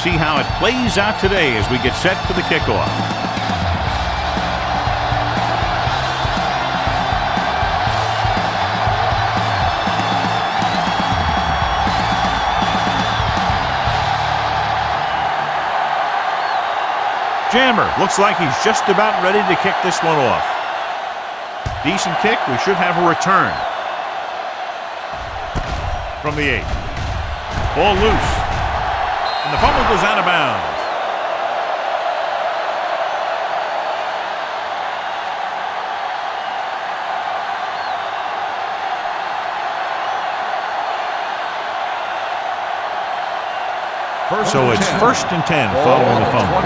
see how it plays out today as we get set for the kickoff. Jammer looks like he's just about ready to kick this one off. Decent kick. We should have a return. From the 8. Ball loose. And the fumble goes out of bounds. So it's 1st and 10 following the fumble.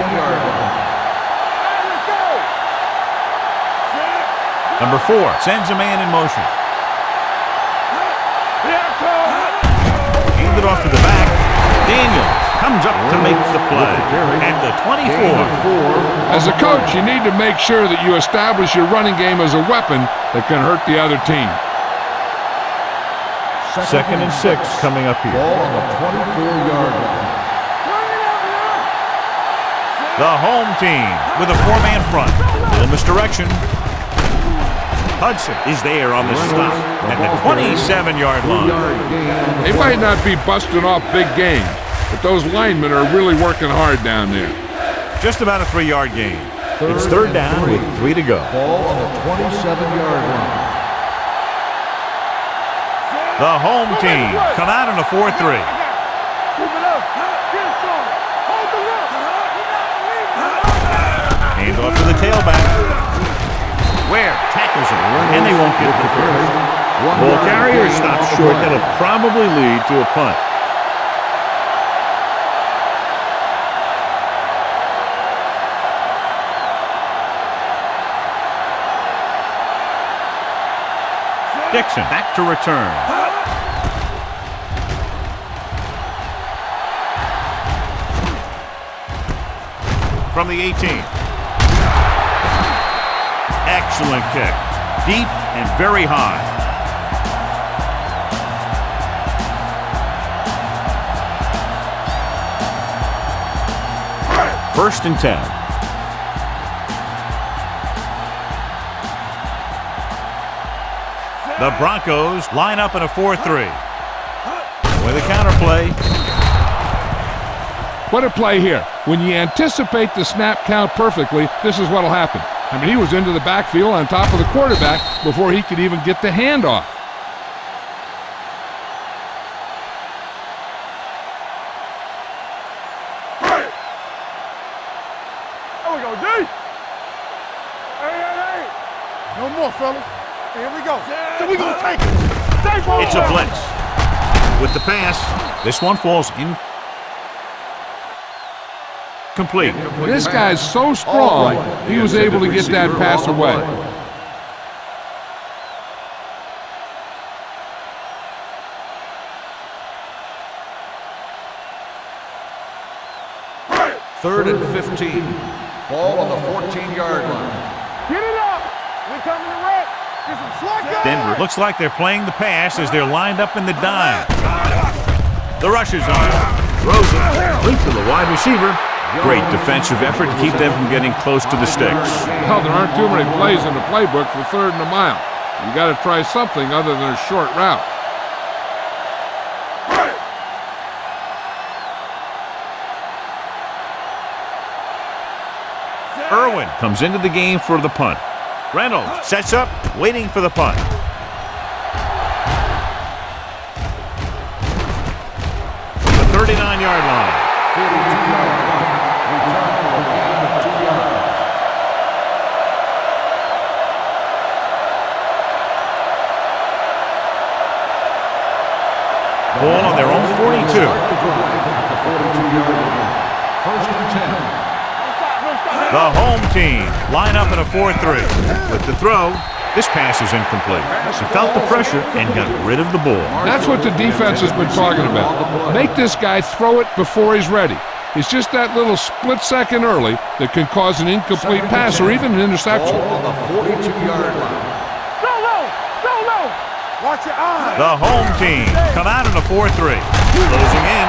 Number 4 sends a man in motion. Hand it off to the back. Daniels comes up to make the play at the 24. As a coach, you need to make sure that you establish your running game as a weapon that can hurt the other team. 2nd and 6 coming up here. Ball on the 24-yard line. The home team with a 4-man front. In this direction. Hudson is there on the stop at the 27-yard line. They might not be busting off big games, but those linemen are really working hard down there. Just about a 3-yard gain. It's 3rd down with 3 to go. Ball on the 27-yard line. The home team come out in a 4-3. Hand off to the tailback. Where tackles him, and they won't get the first. Ball carrier stops short. That'll probably lead to a punt. Dixon back to return. From the 18. Excellent kick. Deep and very high. First and 10. The Broncos line up in a 4-3. With a counter play. What a play here. When you anticipate the snap count perfectly, this is what will happen. I mean, he was into the backfield on top of the quarterback before he could even get the handoff. There we go, D. Hey. No more, fellas. Here we go. So we gonna take it. It's a blitz. With the pass, this one falls incomplete. This guy's so strong, he was able to get that pass away. Third and 15. Ball on the 14-yard line. Get it up. We coming to wreck. Denver looks like they're playing the pass as they're lined up in the dime. The rush is on. Rosen, link to the wide receiver. Great defensive effort to keep them from getting close to the sticks. Well, there aren't too many plays in the playbook for 3rd and a mile. You got to try something other than a short route. Irwin comes into the game for the punt. Reynolds sets up, waiting for the punt. The 39-yard line. 42-yard punt. Return for a gain of 2 yards. Ball on their own 42. The 42-yard line. First and 10. The home team line up in a 4-3. With the throw, this pass is incomplete. He felt the pressure and got rid of the ball. That's what the defense has been talking about. Make this guy throw it before he's ready. It's just that little split second early that can cause an incomplete pass or even an interception. Ball on the 42-yard line. Go low. Watch your eyes. The home team come out in a 4-3. Closing in.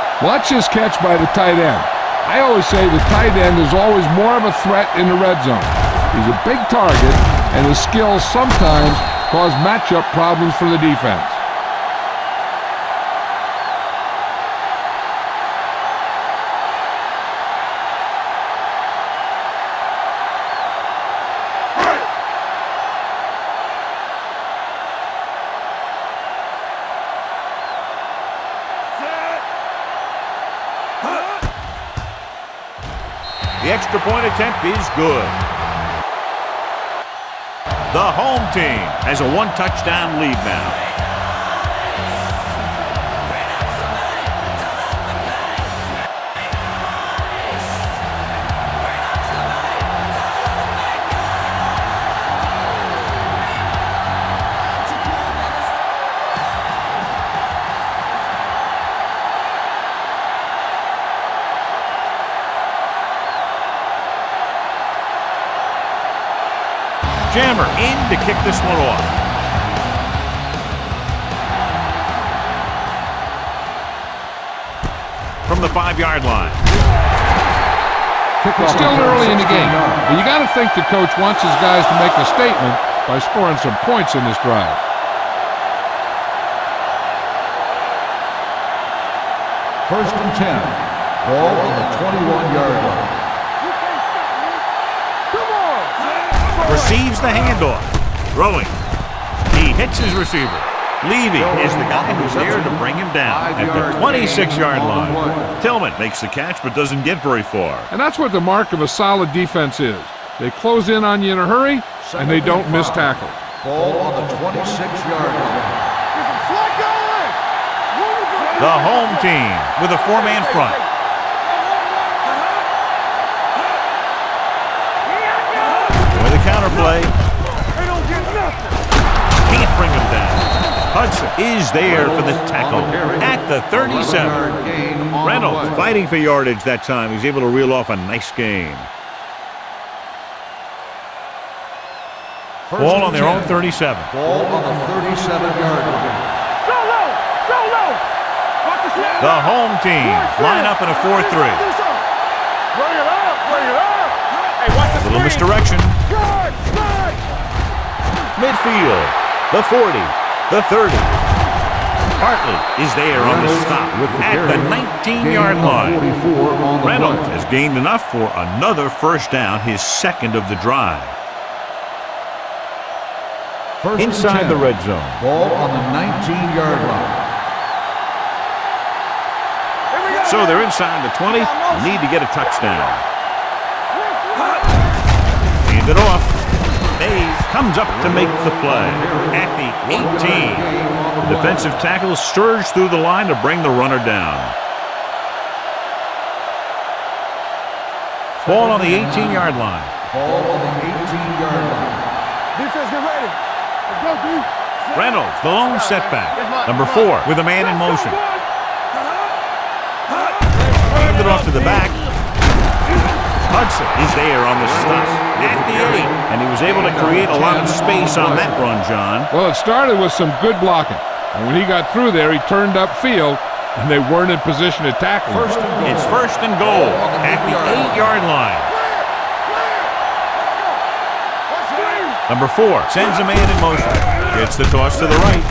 Watch this catch by the tight end. I always say the tight end is always more of a threat in the red zone. He's a big target, and his skills sometimes cause matchup problems for the defense. The extra point attempt is good. The home team has a one-touchdown lead now. Jammer in to kick this one off. From the 5-yard line. It's still early in the game, but you got to think the coach wants his guys to make a statement by scoring some points in this drive. First and 10. Ball on the 21-yard line. Receives the handoff. Throwing. He hits his receiver. Levy is the guy who's there to bring him down at the 26-yard line. Tillman makes the catch but doesn't get very far. And that's what the mark of a solid defense is. They close in on you in a hurry, and they don't miss tackle. Ball on the 26-yard line. The home team with a 4-man front. With a counterplay. Can't bring him down. Hudson is there for the tackle at the 37. Reynolds fighting for yardage that time. He's able to reel off a nice gain. Ball on their own 37. Ball on the 37-yard line. The home team line up in a 4-3. A little misdirection. Midfield, the 40, the 30. Hartley is there on the stop at the 19-yard line. Reynolds has gained enough for another first down, his second of the drive. Inside the red zone. Ball on the 19-yard line. So they're inside the 20, need to get a touchdown. Hand it off. Mays comes up to make the play at the 18. The defensive tackle surged through the line to bring the runner down. Ball on the 18-yard line. Ball on the 18-yard line. Defense, get ready. Let's go, D. Reynolds, the lone setback. Number 4 with a man in motion. Handed off to the back. Hudson is there on the stop at the 8, and he was able to create a lot of space on that run, John. Well, it started with some good blocking, and when he got through there, he turned upfield, and they weren't in position to tackle him. It's first and goal at the 8-yard line. Number 4 sends a man in motion. Gets the toss to the right.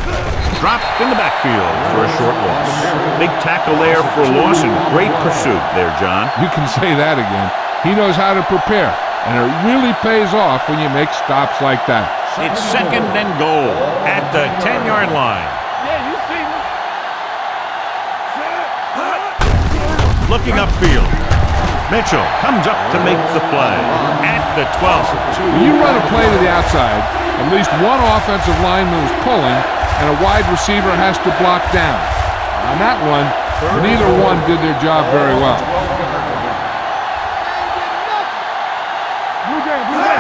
Dropped in the backfield for a short loss. Big tackle there for a loss and great pursuit there, John. You can say that again. He knows how to prepare, and it really pays off when you make stops like that. It's second and goal at the 10-yard line. Yeah, you see me. Looking upfield. Mitchell comes up to make the play at the 12. When you run a play to the outside, at least one offensive lineman is pulling, and a wide receiver has to block down. On that one, neither one did their job very well.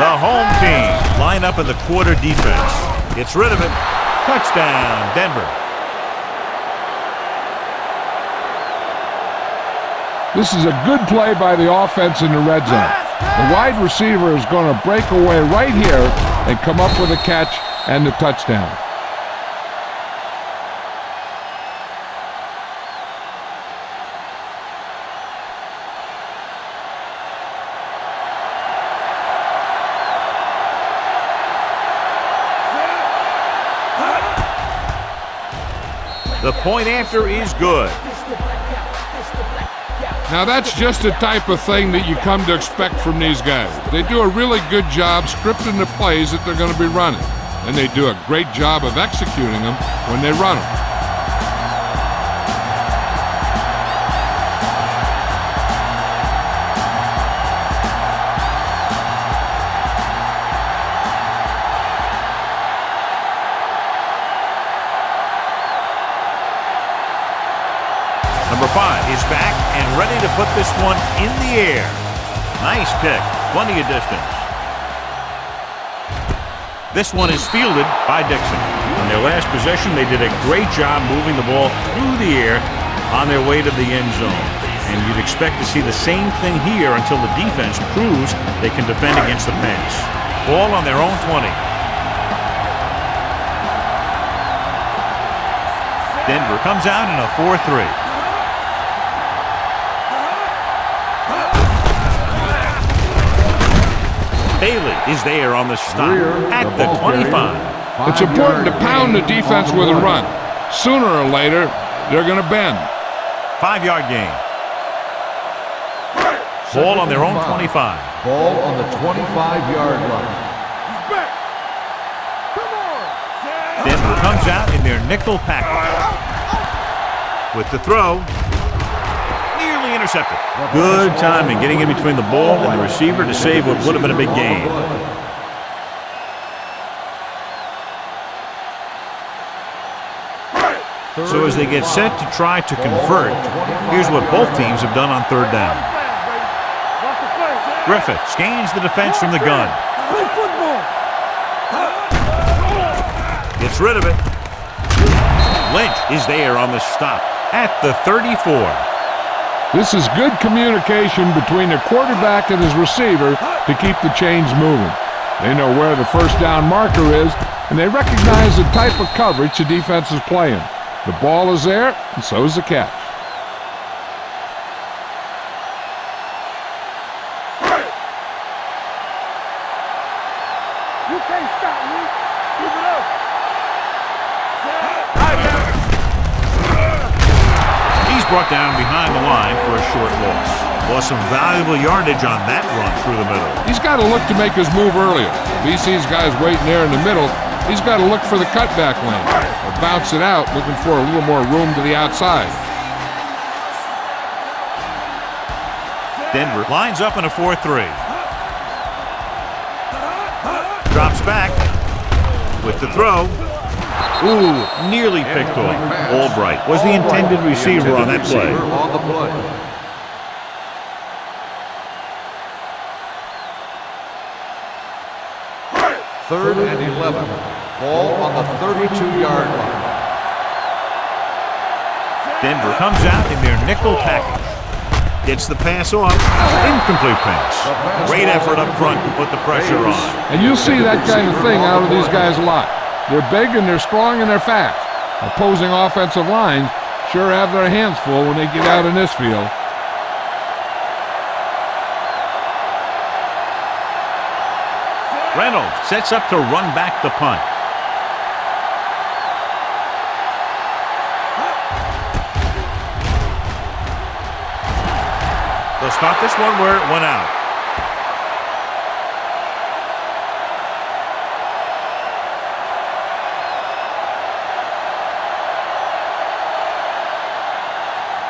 The home team line up in the quarter defense. Gets rid of it. Touchdown, Denver. This is a good play by the offense in the red zone. The wide receiver is going to break away right here and come up with a catch and the touchdown. The point after is good. Now that's just the type of thing that you come to expect from these guys. They do a really good job scripting the plays that they're going to be running, and they do a great job of executing them when they run them. Number 5 is back and ready to put this one in the air. Nice kick, plenty of distance. This one is fielded by Dixon. On their last possession, they did a great job moving the ball through the air on their way to the end zone. And you'd expect to see the same thing here until the defense proves they can defend against the pass. Ball on their own 20. Denver comes out in a 4-3. Bailey is there on the stop at the 25. It's important to pound the defense with a run. Sooner or later, they're going to bend. 5-yard gain. Ball on their own 25. Ball on the 25-yard line. He's back. Come on. Denver comes out in their nickel package. With the throw. Nearly intercepted. Good timing getting in between the ball and the receiver to save what would have been a big gain. So as they get set to try to convert, here's what both teams have done on third down. Griffith scans the defense from the gun. Play football. Gets rid of it. Lynch is there on the stop at the 34. This is good communication between the quarterback and his receiver to keep the chains moving. They know where the first down marker is, and they recognize the type of coverage the defense is playing. The ball is there, and so is the catch. You can't stop me. Keep it up. He's brought down behind the line for a short loss. Lost some valuable yardage on that run through the middle. He's got to look to make his move earlier. If he sees guys waiting there in the middle, he's got to look for the cutback lane or bounce it out, looking for a little more room to the outside. Denver lines up in a 4-3. Drops back with the throw. Ooh, nearly picked off. Albright was the intended receiver on that play. Third and 11. Ball on the 32-yard line. Denver comes out in their nickel package. Gets the pass off. Incomplete pass. Great effort up front to put the pressure on. And you'll see that kind of thing out of these guys a lot. They're big and they're strong and they're fast. Opposing offensive lines sure have their hands full when they get out in this field. Reynolds sets up to run back the punt. They'll stop this one where it went out.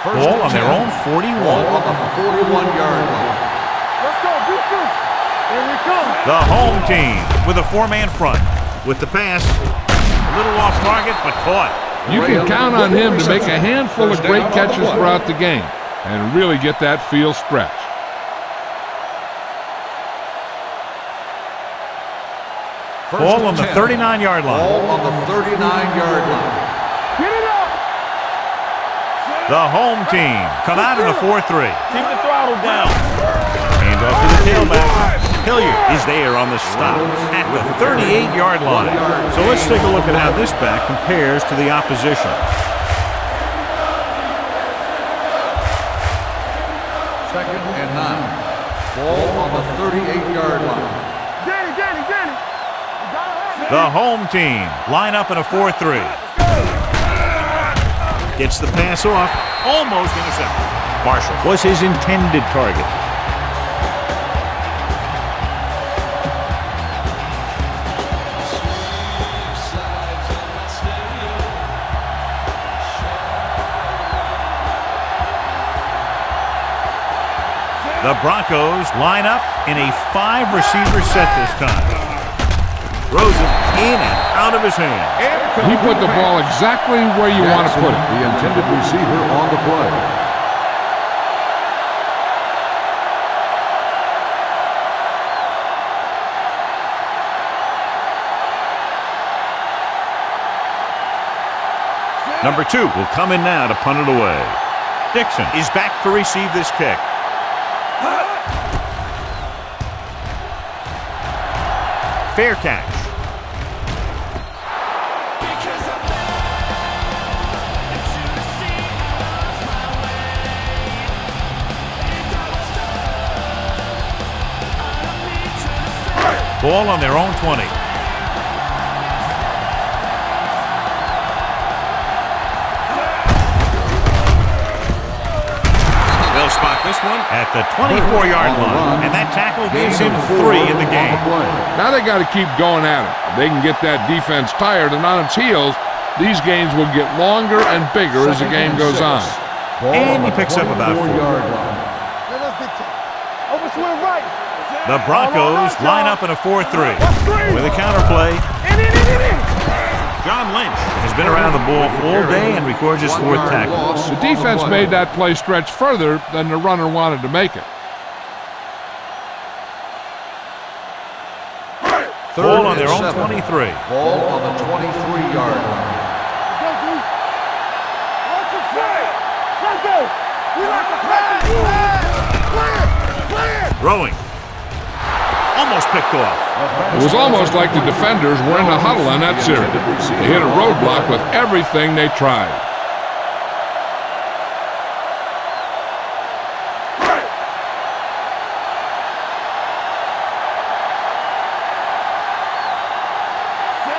Ball on their own 41. Ball on the 41-yard line. Let's go, defense. Here we come. The home team with a four-man front. With the pass, a little off target, but caught. You can count on him to make a handful of great catches throughout the game and really get that field stretched. Ball on the 39-yard line. Ball on the 39-yard line. Get it up. The home team come out in a 4-3. Keep the throttle down. Hand off to the tailback. Hilliard is there on the stop at the 38-yard line. So let's take a look at how this back compares to the opposition. Second and 9. Ball on the 38-yard line. Danny. The home team line up in a 4-3. Gets the pass off. Almost intercepted. Marshall was his intended target. The Broncos line up in a 5-receiver set this time. Throws it in and out of his hand. He put the ball exactly where you want to put it. The intended receiver on the play. Number 2 will come in now to punt it away. Dixon is back to receive this kick. Fair catch. Ball on their own 20. They'll spot this one at the 24-yard line, and that tackle gives him 3 in the game. Now they got to keep going at it. If they can get that defense tired and on its heels, these games will get longer and bigger as the game goes on. And he picks up about 4. The Broncos line up in a 4-3 with a counterplay. John Lynch has been around the ball all day and records his 4th tackle. The defense made that play stretch further than the runner wanted to make it. Ball on their own 23. Ball on the 23-yard line. Throwing. Almost picked off. It was almost like the defenders were in a huddle on that series. They hit a roadblock with everything they tried.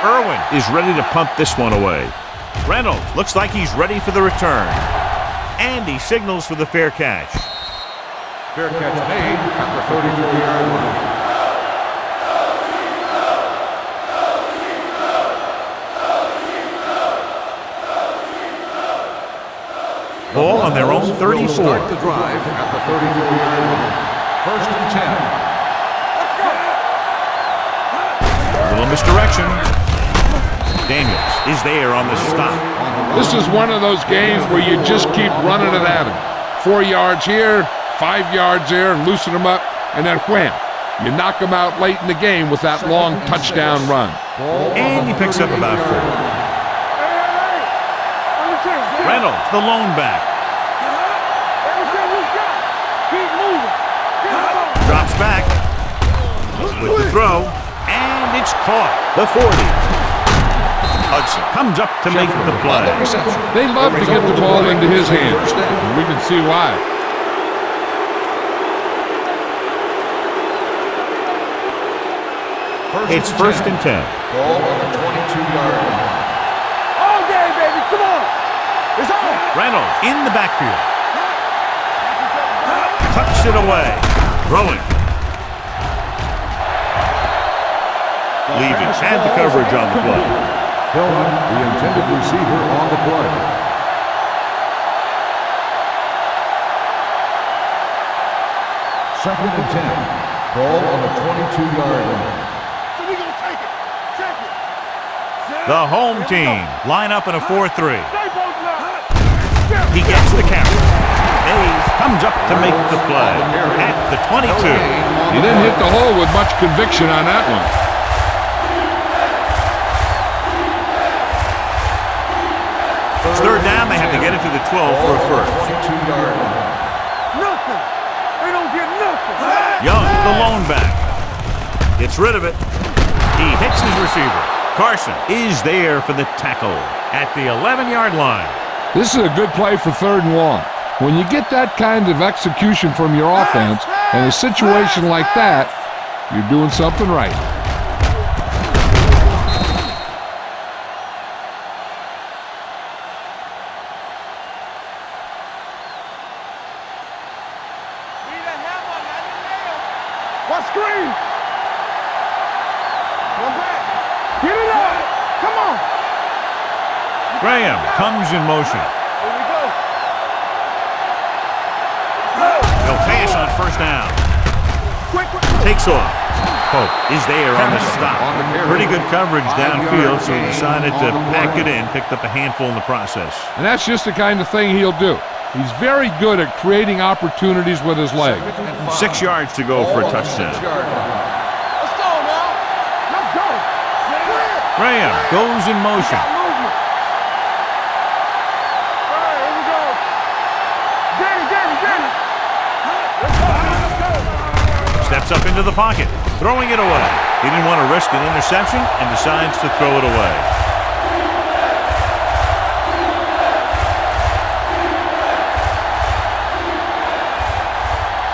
Irwin is ready to punt this one away. Reynolds looks like he's ready for the return. And he signals for the fair catch. Fair catch made at the 34-yard line. Ball on their own 34. Start the drive at the 34-yard line. 1st and 10. A little misdirection. Daniels is there on the stop. This is one of those games where you just keep running it at him. 4 yards here, 5 yards there, and loosen them up, and then wham. You knock them out late in the game with that long touchdown run. And he picks up about 4. Reynolds, the lone back. Drops back with the throw, and it's caught. The 40. Hudson comes up to make the play. They love to get the ball into his hands, and we can see why. It's 1st and 10. Ball on the 22-yard line. All day, baby, come on. It's on. Reynolds in the backfield. Tucks it away. Throwing. Leaving and the coverage on the play. Hillman, the intended receiver on the play. Second and 10. Ball on the 22-yard line. So we gonna take it. Check it. The home team line up in a 4-3. Stay both now. He gets the carry. Hayes comes up to make the play at the 22. He didn't hit the hole with much conviction on that one. It's 3rd down. They have to get it to the 12 for a first. 22-yard line. Nothing. They don't get nothing. Young, the lone back, gets rid of it. He hits his receiver. Carson is there for the tackle at the 11-yard line. This is a good play for 3rd and long. When you get that kind of execution from your offense in a situation like that, you're doing something right. Get it up. Come on. Graham comes in motion. Here we go. They'll pass on first down. Quick. Takes off. Pope is there on the stop. Pretty good coverage downfield, so he decided to pack it in, picked up a handful in the process. And that's just the kind of thing he'll do. He's very good at creating opportunities with his leg. 6 yards to go for a touchdown. Let's go now. Let's go. Graham goes in motion. Movement. All right, here we go. Get it. Let's go. Steps up into the pocket, throwing it away. He didn't want to risk an interception and decides to throw it away.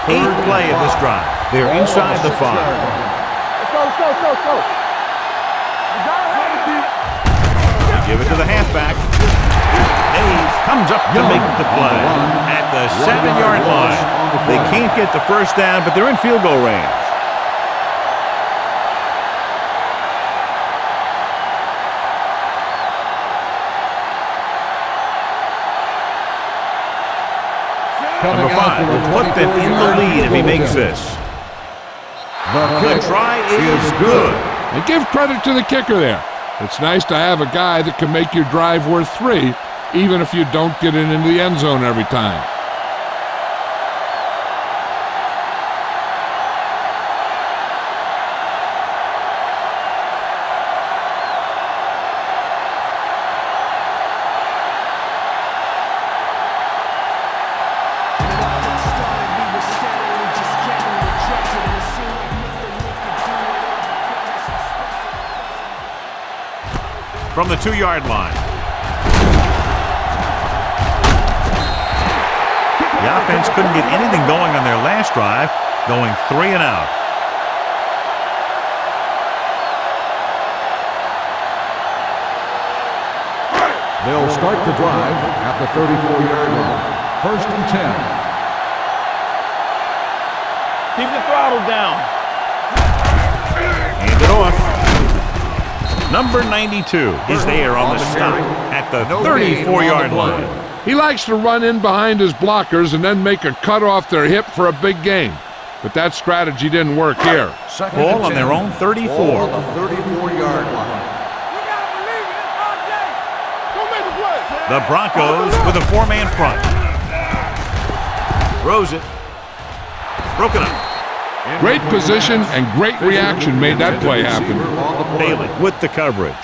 Eighth play of this drive. They're inside the 5. Let's go. You gotta have it, D. They give it to the halfback. Hayes comes up to make the play at the 7-yard line. They can't get the first down, but they're in field goal range. Number 5 will put them in the lead if he makes this. The try is good. And give credit to the kicker there. It's nice to have a guy that can make your drive worth 3, even if you don't get it into the end zone every time. From the 2-yard line. The offense couldn't get anything going on their last drive, going 3 and out. They'll start the drive at the 34-yard line. 1st and 10. Keep the throttle down. Hand it off. Number 92 is there on the stop at the 34-yard line. He likes to run in behind his blockers and then make a cut off their hip for a big gain. But that strategy didn't work here. Ball on their own 34. Ball on the 34-yard line. The Broncos with a 4-man front. Throws it. Broken up. Great position and great reaction made that play happen. Bailey with the coverage.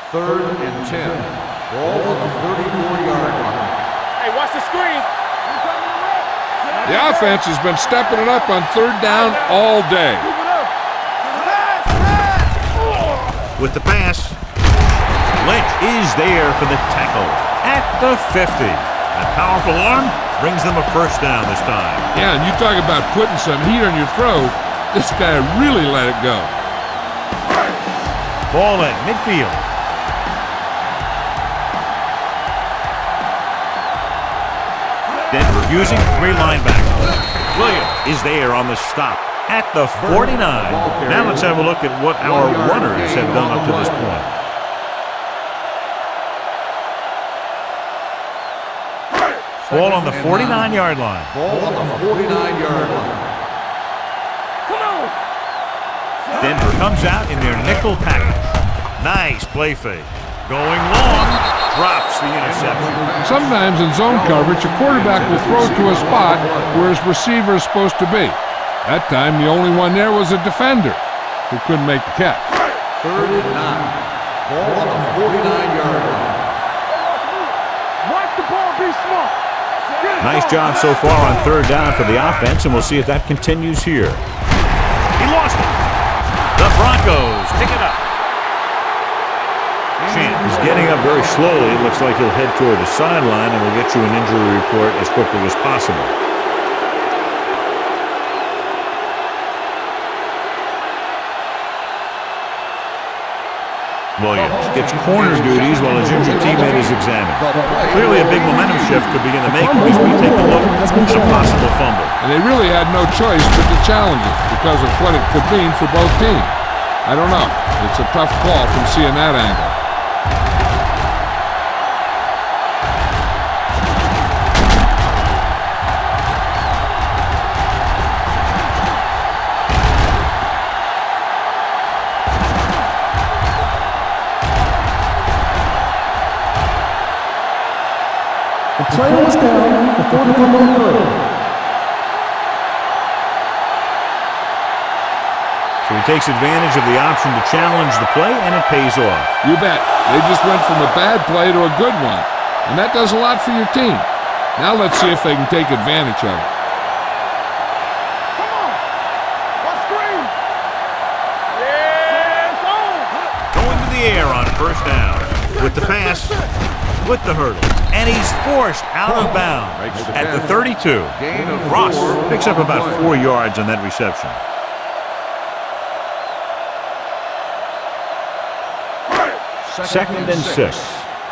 Third and 10. Ball on the 34-yard line. Hey, watch the screen. The offense has been stepping it up on 3rd down all day. With the pass. Lynch is there for the tackle at the 50. A powerful arm brings them a first down this time. Yeah, and you talk about putting some heat on your throat. This guy really let it go. Ball at midfield. Denver using 3 linebackers. Williams is there on the stop at the 49. Now let's have a look at what our runners have done up to this point. Ball on the 49-yard line. Ball on the 49-yard line. Come on. Denver comes out in their nickel package. Nice play fake. Going long. Drops the interception. Sometimes in zone coverage, a quarterback will throw to a spot where his receiver is supposed to be. That time, the only one there was a defender who couldn't make the catch. 3rd and 9. Ball on the 49-yard line. Watch the ball be smart. Nice job so far on 3rd down for the offense, and we'll see if that continues here. He lost it. The Broncos pick it up. Champ is getting up very slowly. Looks like he'll head toward the sideline, and we'll get you an injury report as quickly as possible. Williams gets corner duties while his injured teammate is examined. Clearly a big momentum shift could begin to make as we take a look at a possible fumble. And they really had no choice but to challenge it because of what it could mean for both teams. I don't know. It's a tough call from seeing that angle. The player was down before the fumble occurred. So he takes advantage of the option to challenge the play, and it pays off. You bet. They just went from a bad play to a good one. And that does a lot for your team. Now let's see if they can take advantage of it. Come on. Let's scream. Yes, on. Going to the air on first down. With the pass, with the hurdle. And he's forced out of bounds at the 32. Ross picks up about 4 yards on that reception. Second and 6.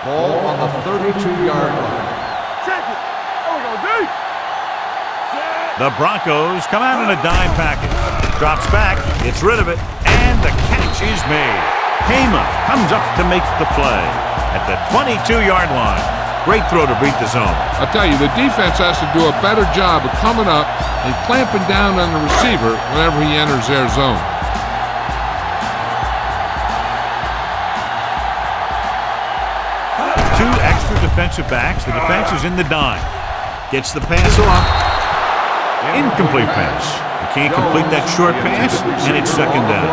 Ball on the 32-yard line. Check it. There we go, D. The Broncos come out in a dime package. Drops back, gets rid of it, and the catch is made. Hama comes up to make the play at the 22-yard line. Great throw to beat the zone. I'll tell you, the defense has to do a better job of coming up and clamping down on the receiver whenever he enters their zone. Two extra defensive backs. The defense is in the dime. Gets the pass off. Incomplete pass. He can't complete that short pass, and it's second down.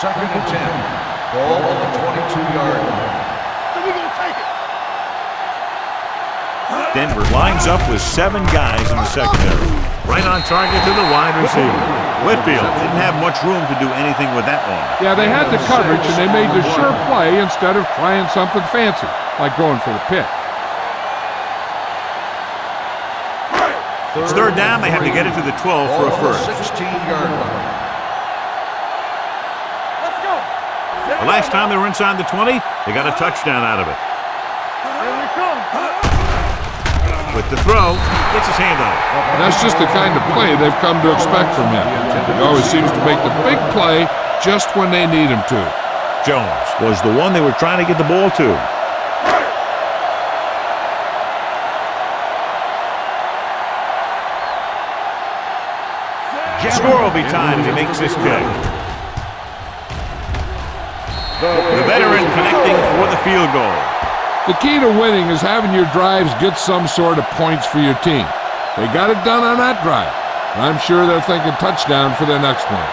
Second and 10. Ball on the 22-yard line. So we're going to take it. Denver lines up with 7 guys in the secondary. Right on target to the wide receiver. Whitfield didn't have much room to do anything with that one. Yeah, they had the coverage, and they made the sure play instead of trying something fancy, like going for the pick. It's third down. They have to get it to the 12 for a first. 16-yard line. Let's go. The last time they were inside the 20, they got a touchdown out of it. Here we come. With the throw, gets his hand on it. That's just the kind of play they've come to expect from him. He always seems to make the big play just when they need him to. Jones was the one they were trying to get the ball to. Score will be tied if he makes this kick. The veteran connecting for the field goal. The key to winning is having your drives get some sort of points for your team. They got it done on that drive. I'm sure they're thinking touchdown for their next one.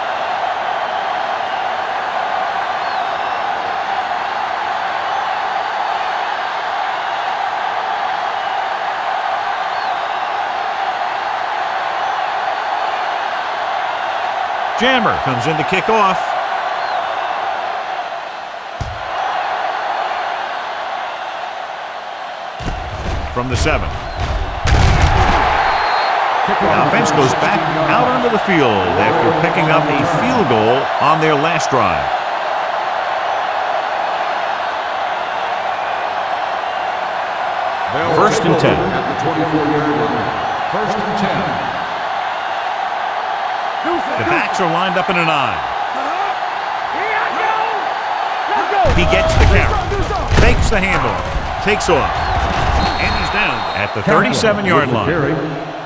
Jammer comes in to kick off. From the 7. The offense goes back out onto the field after picking up a field goal on their last drive. First and 10. At the 24-yard line. First and 10. The backs are lined up in an eye. Let's go. He gets the carry, takes the handoff, takes off, and he's down at the 37-yard line.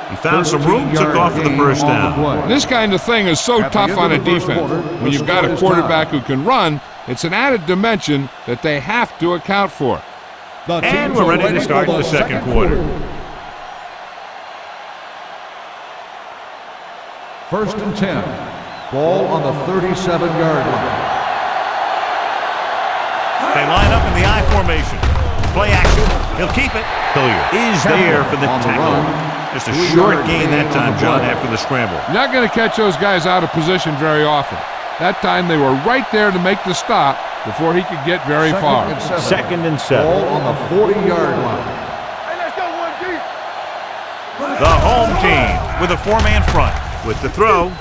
He found some room, took off for the first down. This kind of thing is so tough on a defense. When you've got a quarterback who can run, it's an added dimension that they have to account for. And we're ready to start the second quarter. First and 10. Ball on the 37-yard line. They line up in the I formation. Play action. He'll keep it. Hilliard is there for the tackle. Just a short gain that time, John, after the scramble. You're not going to catch those guys out of position very often. That time they were right there to make the stop before he could get very far. Second and 7. Ball on the 40-yard line. Hey, let's go, 1G. The home team with a four-man front. With the throw,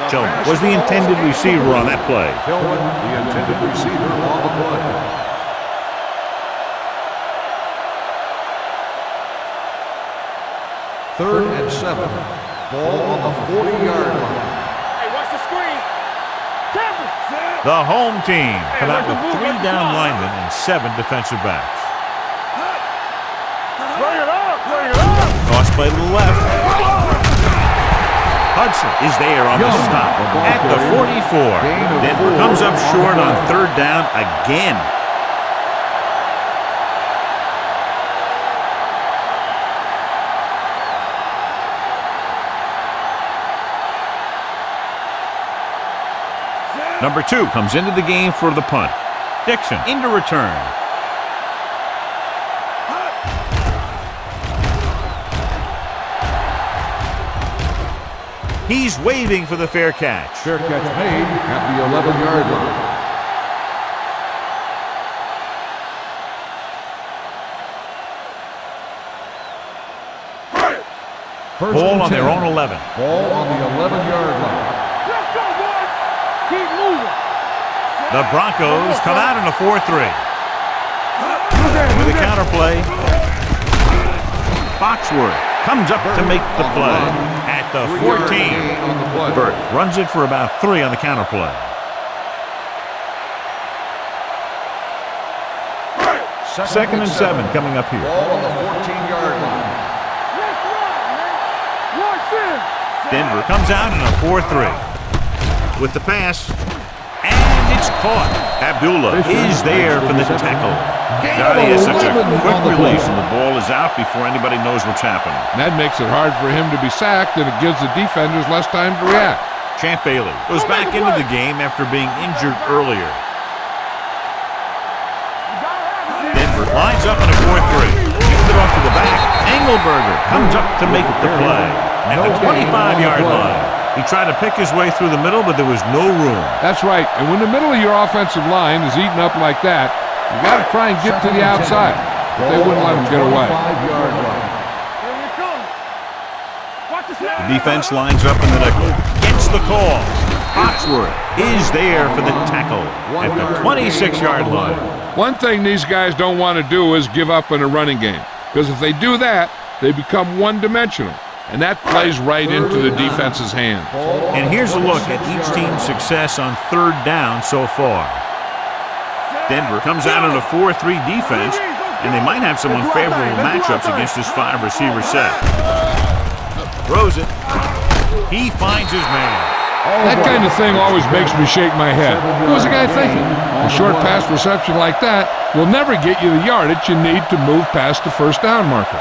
Tillman was the intended receiver on that play. Tillman, the intended receiver on the play. Third and 7. Ball on the 40-yard line. Hey, watch the screen. The home team come out with 3 down linemen and 7 defensive backs. Bring it up, bring it up. Toss play to the left. Hudson is there on the stop at the 44. Denver comes up short on third down again. Number 2 comes into the game for the punt. Dixon into return. He's waving for the fair catch. Fair catch made at the 11-yard line. Ball on their own 11. Ball on the 11-yard line. Let's go, boys. Keep moving. The Broncos come out in a 4-3. With a counter play, Foxworth comes up to make the play at the 14. Burt runs it for about 3 on the counter play. Second and 7 coming up here. Ball on the 14-yard line. Let's run, man. Watch in. Denver comes out in a 4-3. With the pass, and it's caught. Abdullah is there for the tackle. God, he has such a quick release, and the ball is out before anybody knows what's happening. That makes it hard for him to be sacked, and it gives the defenders less time to react. Champ Bailey goes back into the game after being injured earlier. Denver lines up in a 4-3. Gives it off to the back. Engelberger comes up to make the play at the 25-yard line. He tried to pick his way through the middle, but there was no room. That's right, and when the middle of your offensive line is eaten up like that, you got to try and get to the outside. But they wouldn't let him get away. Here we come. Watch the snap. The defense lines up in the nickel. Gets the call. Foxworth is there for the tackle at the 26-yard line. One thing these guys don't want to do is give up in a running game, because if they do that, they become one-dimensional, and that plays right into the defense's hand. And here's a look at each team's success on third down so far. Denver comes out in a 4-3 defense, and they might have some unfavorable matchups against this 5-receiver set. Throws it. He finds his man. That kind of thing always makes me shake my head. What was the guy thinking? A short pass reception like that will never get you the yardage you need to move past the first down marker.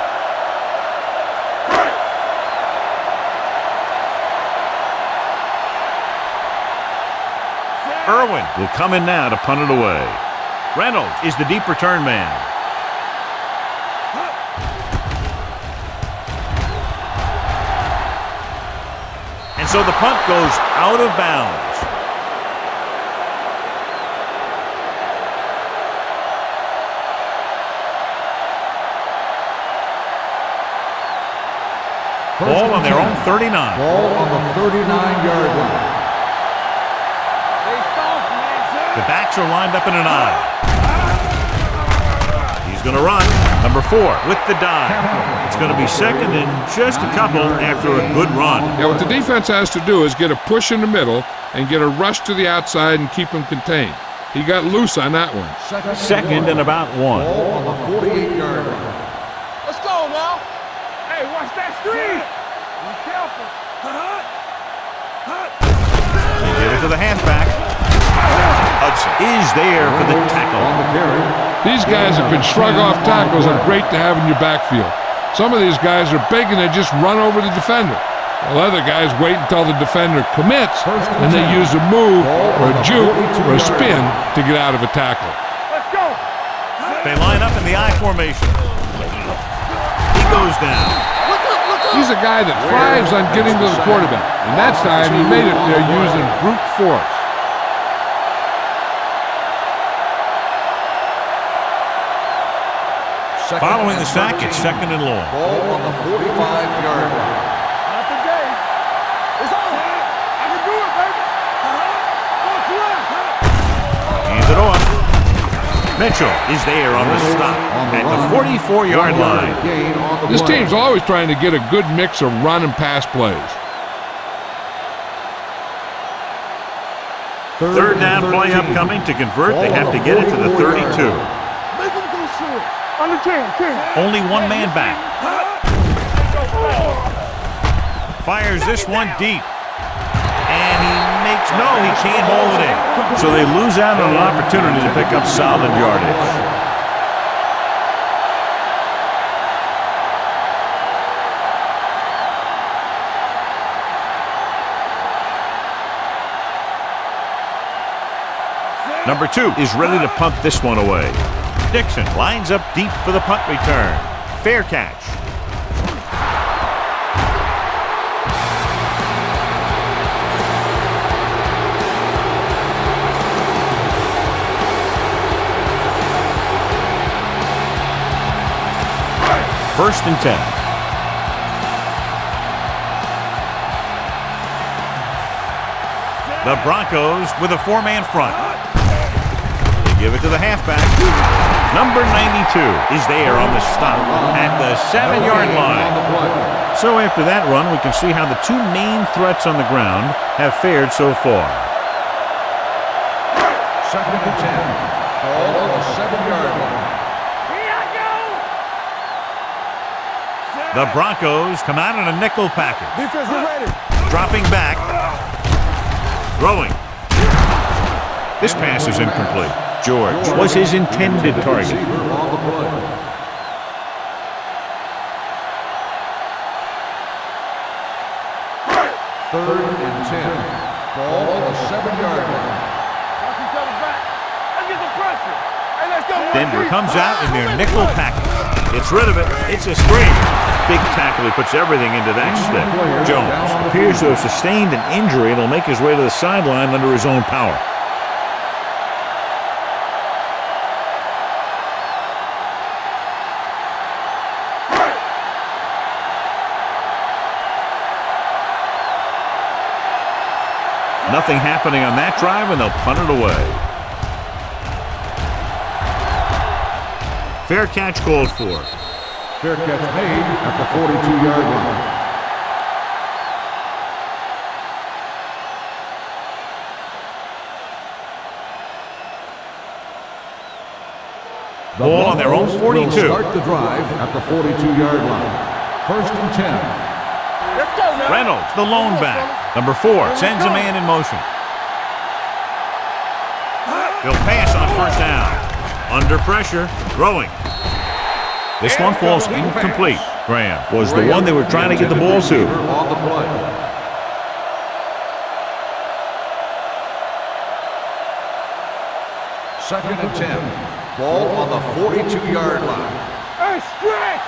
Irwin will come in now to punt it away. Reynolds is the deep return man. And so the punt goes out of bounds. Ball on their own 39. Ball on the 39-yard line. The backs are lined up in an I. He's going to run. Number 4 with the dive. It's going to be second and just a couple after a good run. Yeah, what the defense has to do is get a push in the middle and get a rush to the outside and keep him contained. He got loose on that one. Second and about 1. Ball on the 48-yard line. Let's go now. Hey, watch that screen. Be careful. They give it to the halfback. Hudson is there for the tackle. On the carry. These guys that can shrug off tackles are great to have in your backfield. Some of these guys are big and they just run over the defender. While other guys wait until the defender commits and they use a move or a juke or a spin to get out of a tackle. Let's go. They line up in the I formation. He goes down. He's a guy that thrives on getting to the quarterback, and that time he made it there using brute force. Following the sack, it's 2nd and long. Ball on the 45-yard line. Not today. It's on. I can do it, baby. What's left? Hands it off. Mitchell is there on the stop at the 44-yard line. This team's always trying to get a good mix of run and pass plays. Third down play upcoming. To convert, they have to get it to the 32. Make him go short. Under 10. Only one man back. Fires this one deep. And he can't hold it in. So they lose out on an opportunity to pick up solid yardage. Number 2 is ready to punt this one away. Dixon lines up deep for the punt return. Fair catch. First and 10. The Broncos with a 4-man front. They give it to the halfback. Number 92 is there on the stop at the 7-yard line. So after that run, we can see how the two main threats on the ground have fared so far. 2nd and 10. Ball on the 7-yard line. The Broncos come out in a nickel package. Defense is ready. Dropping back. Throwing. This pass is incomplete. George was his intended target. Third and 10. Ball on the 7-yard line. Denver comes out in their nickel package. It's rid of it. It's a screen. Big tackle. He puts everything into that step. Jones appears to have sustained an injury and will make his way to the sideline under his own power. Nothing happening on that drive, and they'll punt it away. Fair catch called for. Fair catch made at the 42-yard line. Ball on their own 42. Start the drive at the 42-yard line. First and 10. Let's go now. Reynolds, the lone back. Number 4 sends a man in motion. He'll pass on first down. Under pressure, throwing. This one falls incomplete. Graham was the one they were trying to get the ball to. On the play. Second and 10. Ball on the 42-yard line. Hey, stretch.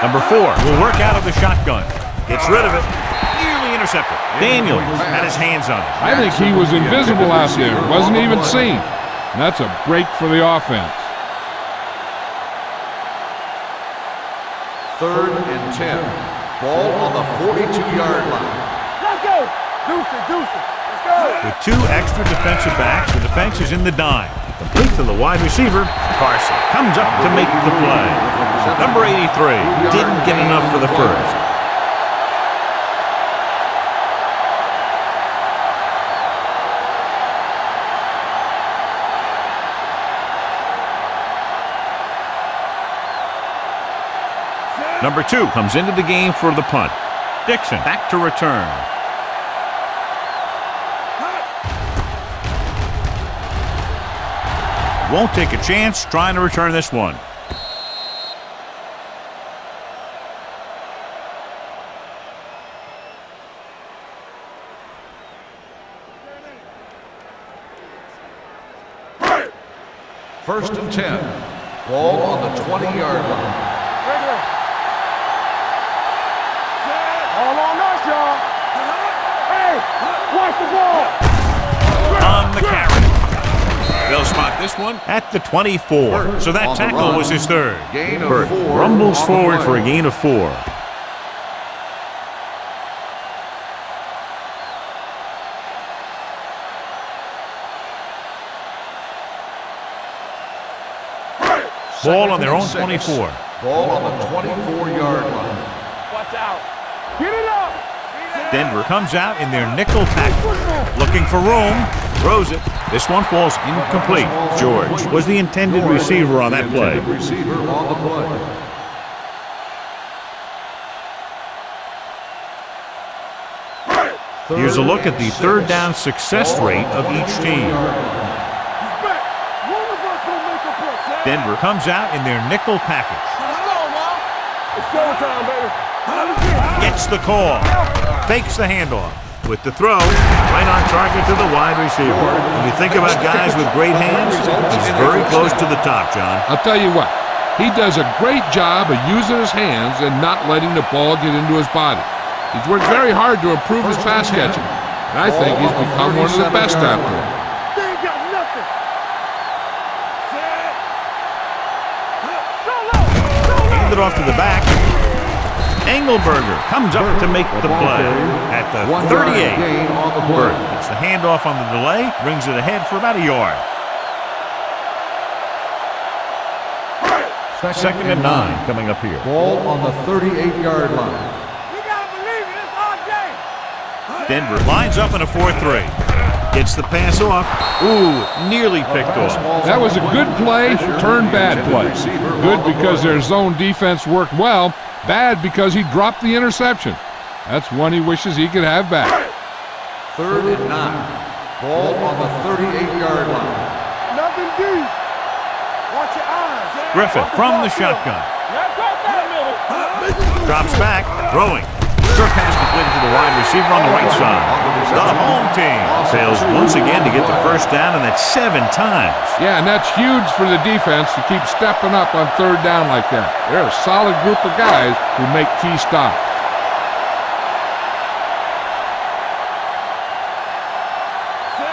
Number 4 will work out of the shotgun. Gets rid of it. Nearly intercepted. Daniels had his hands on it. I think he was invisible out there. Wasn't even seen. And that's a break for the offense. Third and 10. Ball on the 42-yard line. Let's go. Deuce it. Let's go. With 2 extra defensive backs, the defense is in the dime. Complete to the wide receiver. Carson comes up to make the play. Number 83 didn't get enough for the first. Number 2 comes into the game for the punt. Dixon back to return. Won't take a chance trying to return this one. First and 10. Ball on the 20-yard line. All on us, y'all. Hey, watch the ball. On the carry. They'll spot this one at the 24. So that tackle was his third. Gain of Burt 4 rumbles on the forward play. for a gain of 4. Ball on their own 24. Ball on the 24-yard line. Watch out. Get it up. Denver comes out in their nickel tackle. Looking for room. Throws it. This one falls incomplete. George was the intended receiver on that play. Receiver on the play. Here's a look at the third down success rate of each team. Denver comes out in their nickel package. It's showtime, baby. Gets the call. Fakes the handoff. With the throw, right on target to the wide receiver. When you think about guys with great hands, he's very close to the top, John. I'll tell you what, he does a great job of using his hands and not letting the ball get into his body. He's worked very hard to improve his pass catching, and I think he's become one of the best after it. They ain't got nothing. Hand it off to the back. Engelberger comes up to make the play at the 38. Burt gets the handoff on the delay, brings it ahead for about a yard. Second and 9 coming up here. Ball on the 38-yard line. You gotta believe it. It's our game. Denver lines up in a 4-3. Gets the pass off. Ooh, nearly picked off. That was a good play, turned bad play. Good because their zone defense worked well, bad because he dropped the interception. That's one he wishes he could have back. Third and 9. Ball on the 38-yard line. Nothing deep. Watch your eyes. Griffith from the shotgun. Drops back, throwing. Short pass completed to the wide receiver on the right side. The home team fails once again to get the first down, and that's 7 times. Yeah, and that's huge for the defense to keep stepping up on third down like that. They're a solid group of guys who make key stops.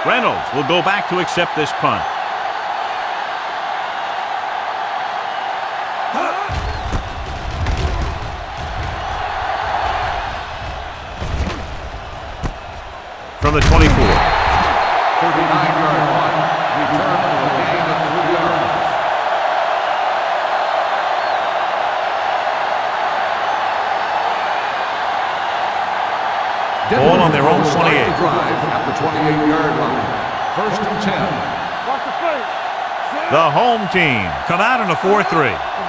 Reynolds will go back to accept this punt. From the 24. 39-yard line. Return for a gain of 3 yards. Ball on their own 28. Drive at the 28-yard line. First and 10. Watch the play. The home team come out in a 4-3. Let's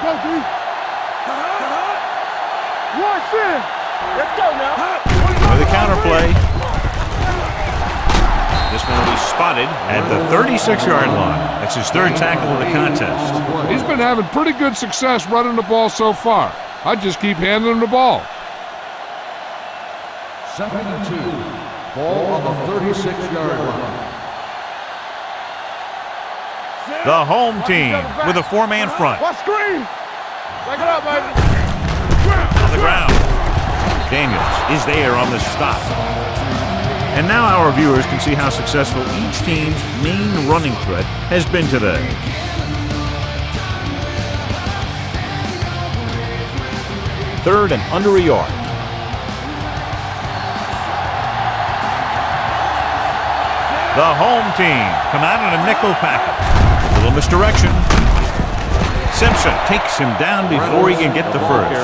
go, D. Watch it. Let's go now. With a counterplay. This one will be spotted at the 36-yard line. That's his third tackle of the contest. He's been having pretty good success running the ball so far. I just keep handing him the ball. Second and 2. Ball on the 36-yard line. The home team with a 4-man front. Watch screen. Back it up, baby. On the ground. Daniels is there on the stop. And now our viewers can see how successful each team's main running threat has been today. Third and under a yard. The home team come out in a nickel package. A little misdirection. Simpson takes him down before he can get the first.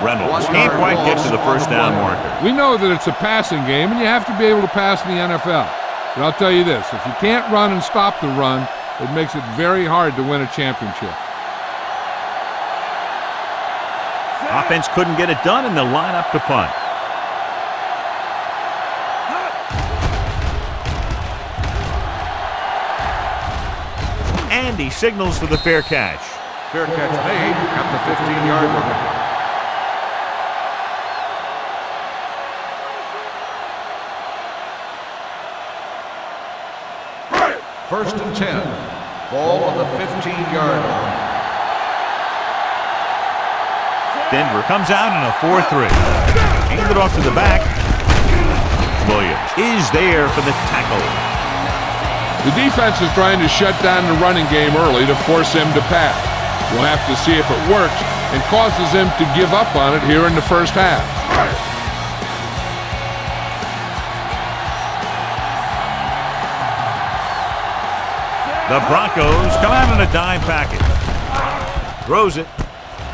Reynolds can't quite get to the first down marker. We know that it's a passing game, and you have to be able to pass in the NFL. But I'll tell you this, if you can't run and stop the run, it makes it very hard to win a championship. Offense couldn't get it done, and they'll line up to punt. And he signals for the fair catch. Fair catch made at the 15-yard line. First and 10. Ball on the 15-yard line. Denver comes out in a 4-3. Hand it off to the back. Williams is there for the tackle. The defense is trying to shut down the running game early to force him to pass. We'll have to see if it works and causes him to give up on it here in the first half. The Broncos come out in a dime package. Throws it.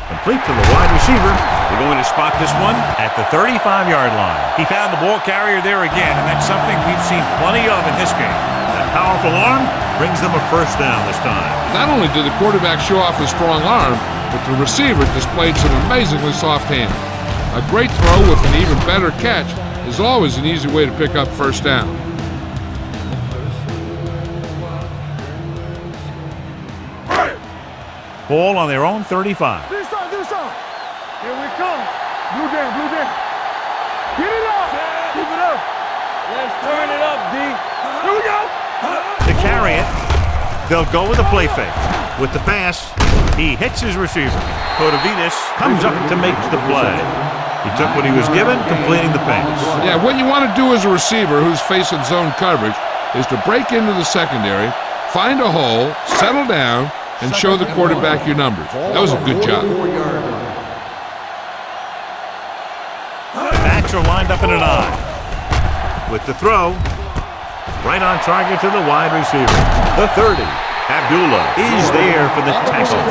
Complete to the wide receiver. They're going to spot this one at the 35-yard line. He found the ball carrier there again, and that's something we've seen plenty of in this game. That powerful arm brings them a first down this time. Not only did the quarterback show off his strong arm, but the receiver displayed some amazingly soft hands. A great throw with an even better catch is always an easy way to pick up first down. Ball on their own 35. This side, this side. Here we come. Blue down, blue down. Get it up. Keep it up. Let's turn it up, D. Here we go. To carry it, they'll go with a play fake. With the pass, he hits his receiver. Cotavitas comes up to make the play. He took what he was given, completing the pass. Yeah, what you want to do as a receiver who's facing zone coverage is to break into the secondary, find a hole, settle down, and show the quarterback your numbers. That was a good job. Backs are lined up in an eye. With the throw, right on target to the wide receiver. The 30. Abdullah is there for the tackle.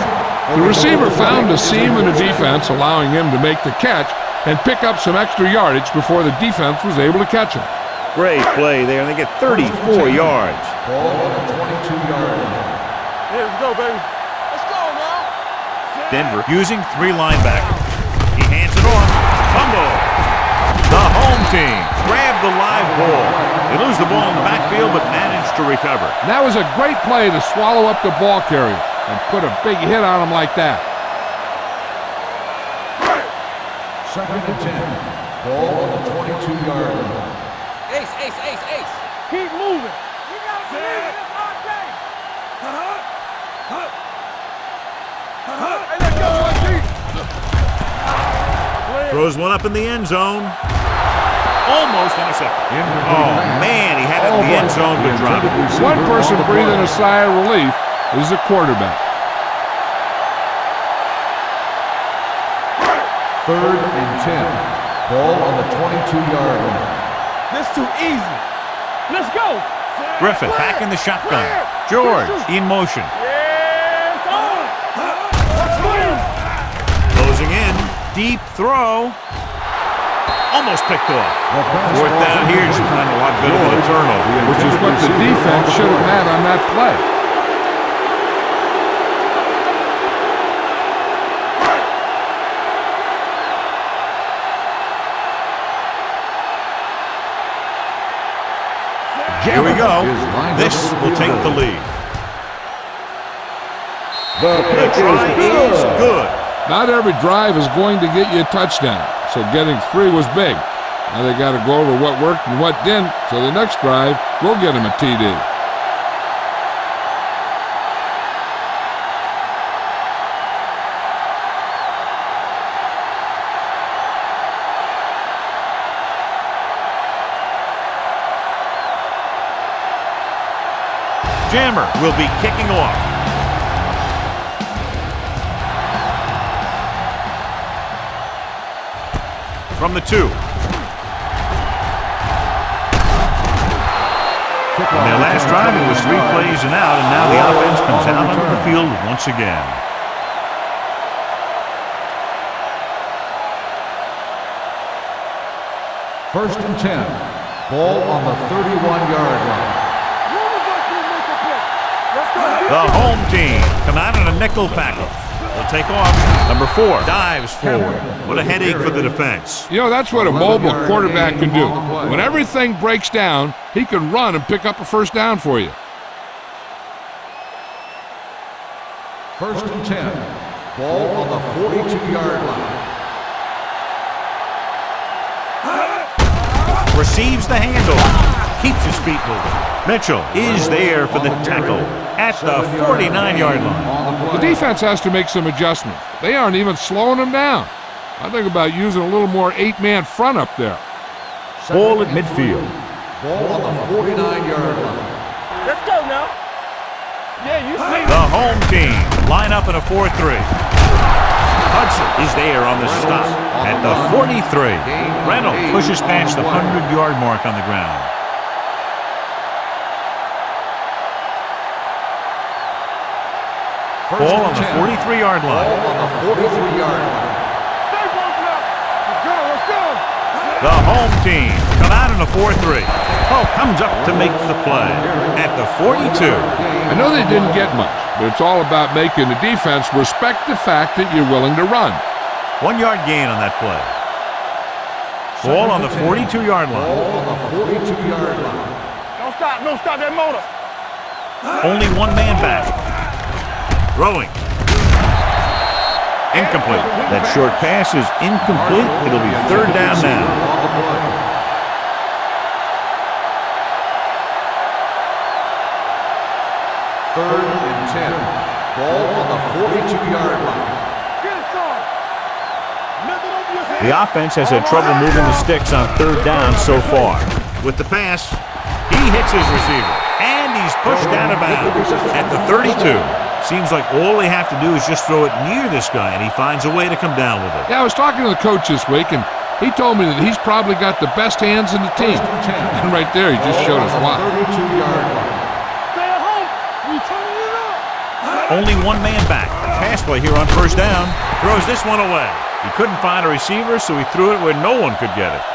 The receiver found a seam in the defense, allowing him to make the catch and pick up some extra yardage before the defense was able to catch him. Great play there, and they get 34 yards. Ball on the 22-yard line. Here we go, baby. Let's go now. Denver using 3 linebackers. He hands it off. Fumble. The home team grabbed the live ball. They lose the ball in the backfield, but manage to recover. And that was a great play to swallow up the ball carrier and put a big hit on him like that. 2nd and 10. Ball on the 22-yard line. Ace, ace, ace, ace. Keep moving. You got to believe in this hard game. Hey, let's go, Throws one up in the end zone. Almost intercepted. Oh, man, he had it in the end zone but dropped it. One person breathing a sigh of relief is the quarterback. 3rd and 10. Ball on the 22-yard line. This too easy. Let's go. Griffith back in the shotgun. George in motion. Yes, on. Let's win. Closing in. Deep throw. Almost picked off. 4th down here should find a lot better than a turnover. Which is what the defense should have had on that play. Here we go. This will take the lead. The try is good. Not every drive is going to get you a touchdown, so getting 3 was big. Now they got to go over what worked and what didn't, so the next drive will get them a TD. Jammer will be kicking off. From the 2. In their last drive, it was 3 plays and out, and now the offense comes out onto the field once again. First and 10. Ball on the 31-yard line. The home team come out in a nickel package. They'll take off. Number 4 dives forward. What a headache for the defense. You know, that's what a mobile quarterback can do. When everything breaks down, he can run and pick up a first down for you. First and 10. Ball on the 42-yard line. Receives the handoff. Keeps his feet moving. Mitchell is there for the tackle at the 49-yard line. The defense has to make some adjustments. They aren't even slowing them down. I think about using a little more 8-man front up there. Ball at midfield. Ball on the 49-yard line. Let's go now. Yeah, you see. The home team line up in a 4-3. Hudson is there on the stop at the 43. Reynolds pushes past the 100-yard mark on the ground. Ball on the 43-yard line. Ball on the 43-yard line. Stay broken up. Let's go, let's go. The home team come out in a 4-3. Oh, comes up to make the play at the 42. I know they didn't get much, but it's all about making the defense respect the fact that you're willing to run. 1-yard gain on that play. Ball on the 42-yard line. Ball on the 42-yard line. Don't stop that motor. Only one man back. Throwing. Incomplete. That short pass is incomplete. It'll be third down now. On the play. Third and 10. Ball on the 42-yard line. Get it, son. Nothing over your head. The offense has had trouble moving the sticks on third down so far. With the pass, he hits his receiver, and he's pushed out of bounds at the 32. Seems like all they have to do is just throw it near this guy, and he finds a way to come down with it. Yeah, I was talking to the coach this week, and he told me that he's probably got the best hands in the team. And right there, he just showed us why. 32-yard line. Stay at home. We turning it up. Only one man back. Pass play here on first down. Throws this one away. He couldn't find a receiver, so he threw it where no one could get it.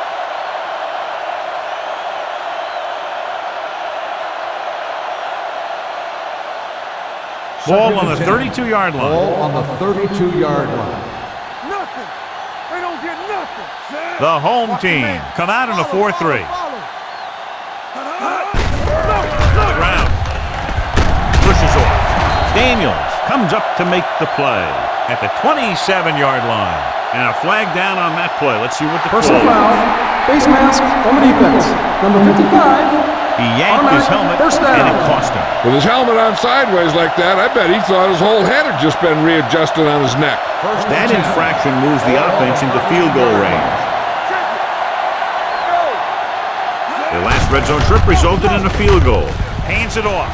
Ball on the 32-yard line. Ball on the 32-yard line. Nothing. They don't get nothing. The home team come out in a 4-3. On the ground. Pushes off. Daniels comes up to make the play at the 27-yard line. And a flag down on that play. Let's see what the Personal call foul. is. Face mask on the defense. Number 55. He yanked his helmet, First down. and it cost him. With his helmet on sideways like that, I bet he thought his whole head had just been readjusted on his neck. That infraction moves the offense into field goal range. The last red zone trip resulted in a field goal. Hands it off.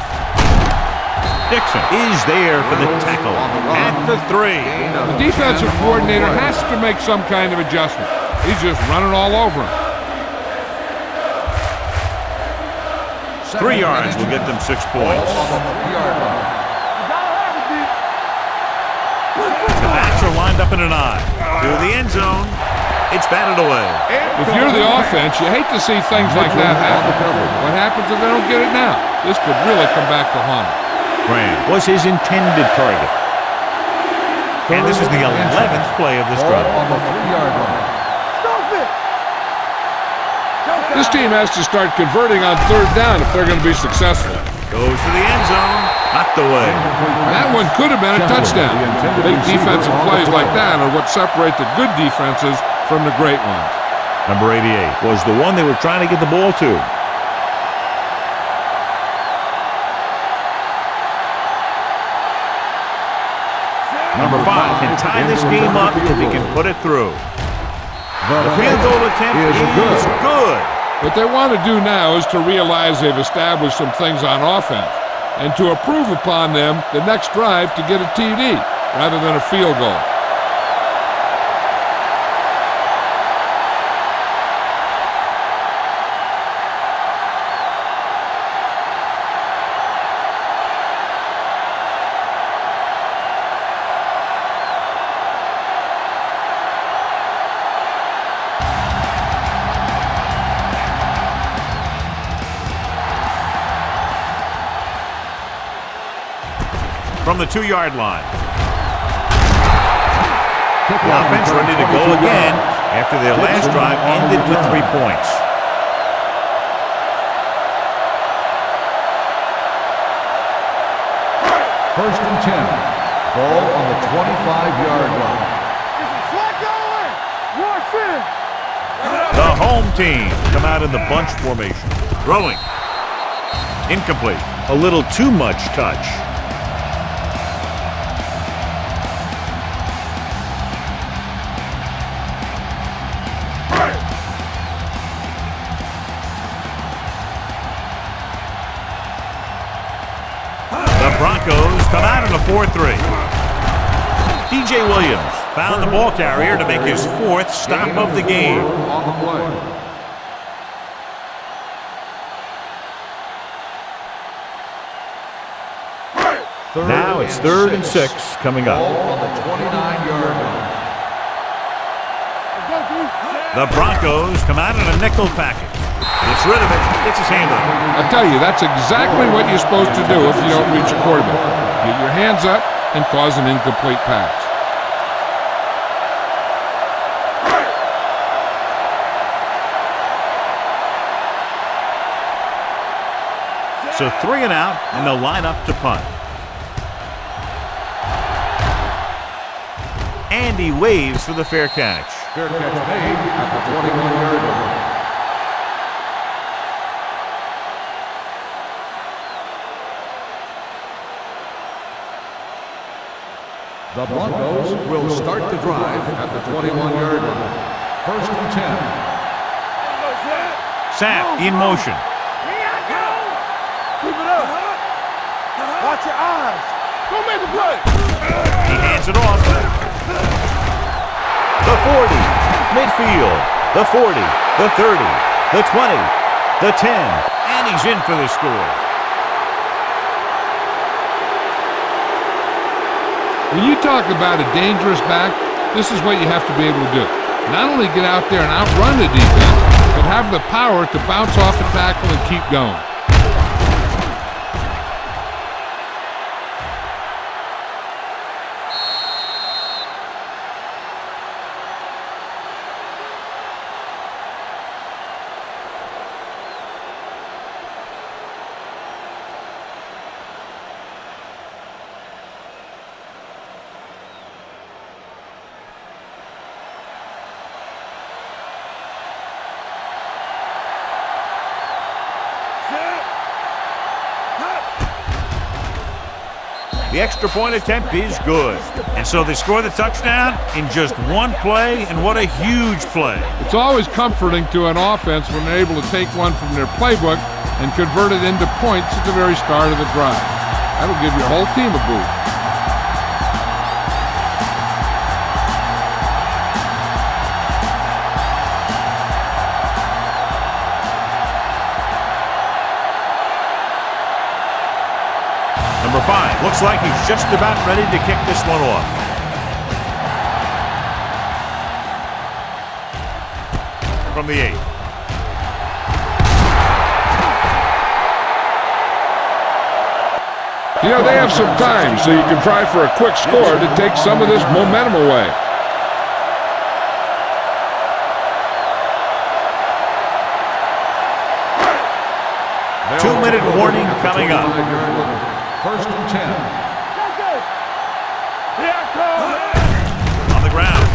Dixon is there for the tackle at the 3. The defensive coordinator has to make some kind of adjustment. He's just running all over him. 3 yards will get them 6 points. The backs are lined up in an eye. To the end zone. It's batted away. If you're the offense, you hate to see things like that happen. What happens if they don't get it now? This could really come back to haunt him. Graham was his intended target. And this is the 11th play of this drive. On the 3-yard line. Stop it. This team has to start converting on third down if they're going to be successful. Goes to the end zone. Knocked away. That one could have been a touchdown. Big defensive plays like that are what separate the good defenses from the great ones. Number 88 was the one they were trying to get the ball to. Number 5 can tie this game up if he can put it through. The field goal attempt is good. What they want to do now is to realize they've established some things on offense and to improve upon them the next drive to get a TD rather than a field goal. From the 2-yard line. The offense ready to go again after their last drive ended with 3 points. First and 10. Ball on the 25-yard line. The home team come out in the bunch formation. Throwing. Incomplete. A little too much touch. out in a 4-3. DJ Williams found the ball carrier to make his 4th stop of the game. On the play. Now it's 3rd and 6 coming up. Ball on the 29-yard line. The Broncos come out in a nickel package. Gets rid of it, gets his hand on it. I tell you, that's exactly what you're supposed to do if you don't reach a quarterback. Get your hands up and cause an incomplete pass. So 3 and out, and they'll line up to punt. Andy waves for the fair catch. Fair catch made at the 21-yard line. The Broncos will start the drive at the 21-yard line. 1st and 10. Sapp in motion. Keep it up. Watch your eyes. Go make a play. He hands it off. The 40, midfield. The 40, the 30, the 20, the 10, and he's in for the score. When you talk about a dangerous back, this is what you have to be able to do. Not only get out there and outrun the defense, but have the power to bounce off a tackle and keep going. The extra point attempt is good. And so they score the touchdown in just one play, and what a huge play. It's always comforting to an offense when they're able to take one from their playbook and convert it into points at the very start of the drive. That'll give your whole team a boost. Number 5 looks like he's just about ready to kick this one off. From the 8. You know, they have some time, so you can try for a quick score to take some of this momentum away. Two-minute warning coming up. 1st and 10. On the ground.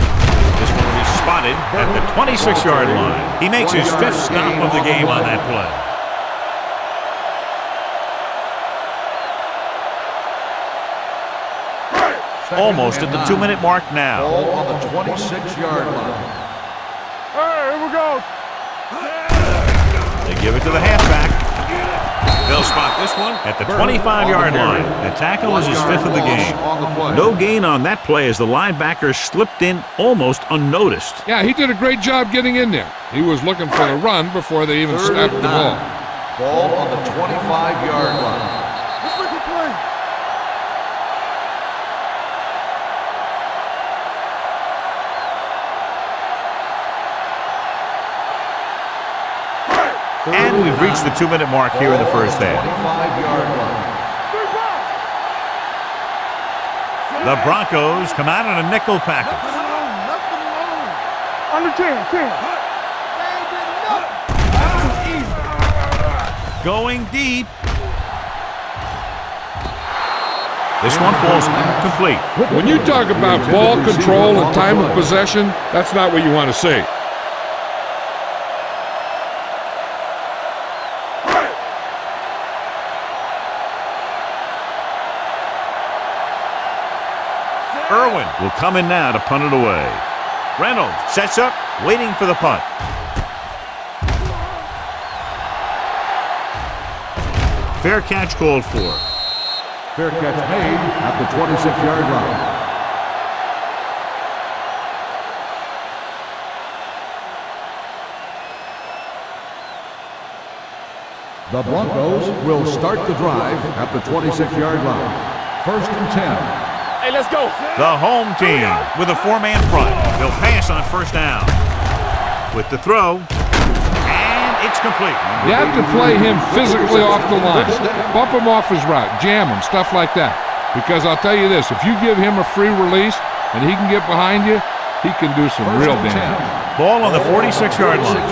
This one will be spotted at the 26-yard line. He makes his 5th stop of the game on that play. Almost at the 2-minute mark now. Ball on the 26-yard line. All right, here we go. They give it to the halfback. They'll spot this one at the 25-yard line. The tackle is his 5th of the game. No gain on that play as the linebacker slipped in almost unnoticed. Yeah, he did a great job getting in there. He was looking for the run before they even snapped the ball. Ball on the 25-yard line. Let's make a play. And we've reached the 2-minute mark here in the first half. 25-yard line. The Broncos come out in a nickel package. Under 10, 10. Going deep. This one falls incomplete. When you talk about ball control and time of possession, that's not what you want to see. Irwin will come in now to punt it away. Reynolds sets up, waiting for the punt. Fair catch called for. Fair catch made at the 26-yard line. The Broncos will start the drive at the 26-yard line. 1st and 10. Hey, let's go. The home team with a 4-man front. They'll pass on 1st down. With the throw, and it's complete. You have to play him physically off the line. Bump him off his route, jam him, stuff like that. Because I'll tell you this, if you give him a free release and he can get behind you, he can do some real damage. Ball on the 46-yard line.